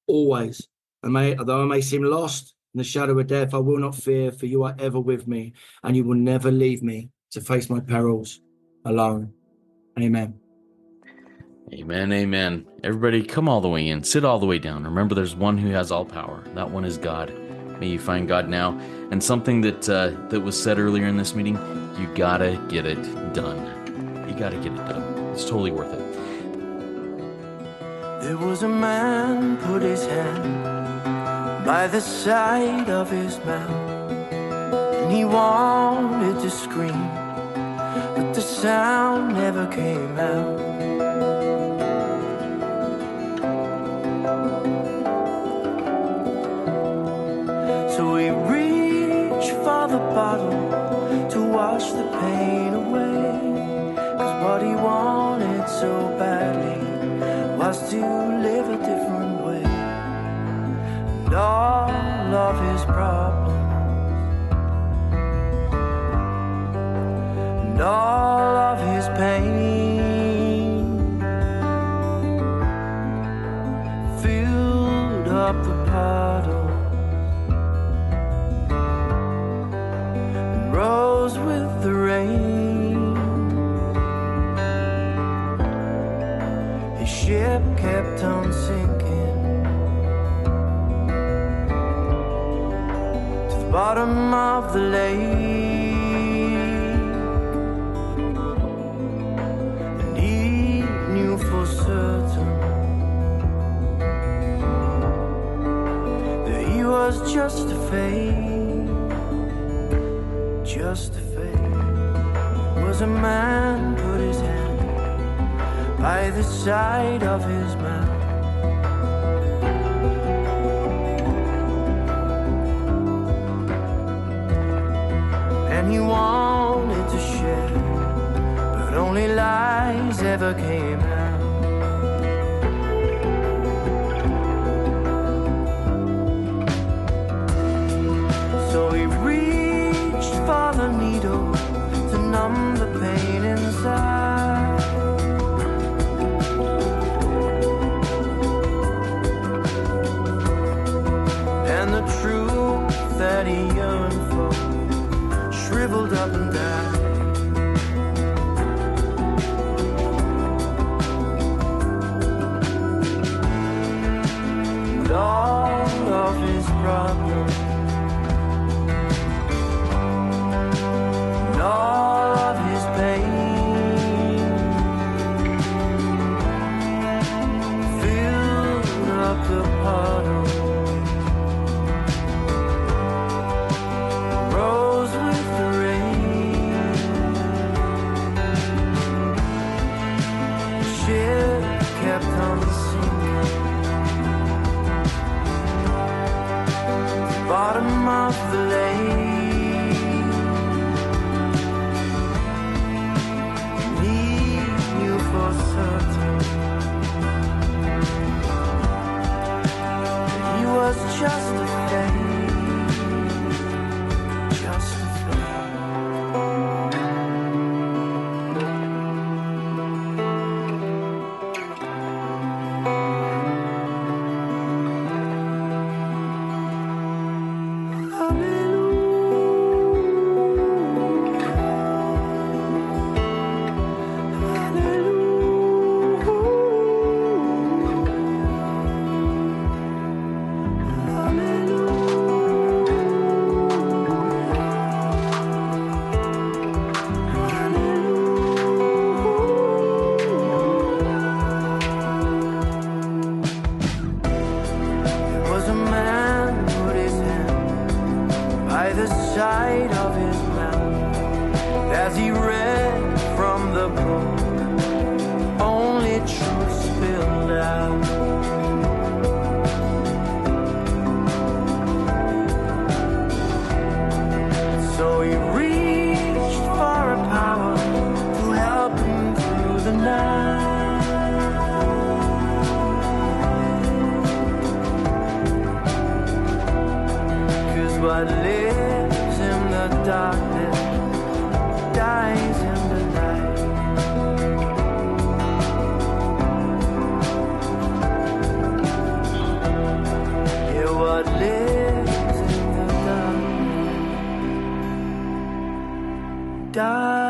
B: always. Though I may seem lost in the shadow of death, I will not fear, for you are ever with me, and you will never leave me to face my perils alone. Amen.
A: Amen, amen. Everybody, come all the way in. Sit all the way down. Remember, there's one who has all power. That one is God. May you find God now. And something that was said earlier in this meeting, you gotta get it done. You gotta get it done. It's totally worth it.
C: There was a man put his hand by the side of his mouth, and he wanted to scream, but the sound never came out. So he reached for the bottle to wash the pain away, 'cause what he wanted so badly was to live a different way. And all of his problems and all of his pain filled up the puddle and rose with the rain. His ship kept on sinking to the bottom of the lake. For certain that he was just a fake, just a fake. Was a man put his hand by the side of his mouth, and he wanted to share, but only lies ever came out. For the needle to numb the pain inside, and the truth that he yearned for shriveled up and died. And all of his problems, all of his pain filled up the puddle, rose with the rain. of the lake. He knew for certain that he was just a fake, just a side of his mouth as he read from the book, only truth spilled out. So he reached for a power to help him through the night. 'Cause what lives in the darkness dies in the night. Yeah, what lives in the darkness dies.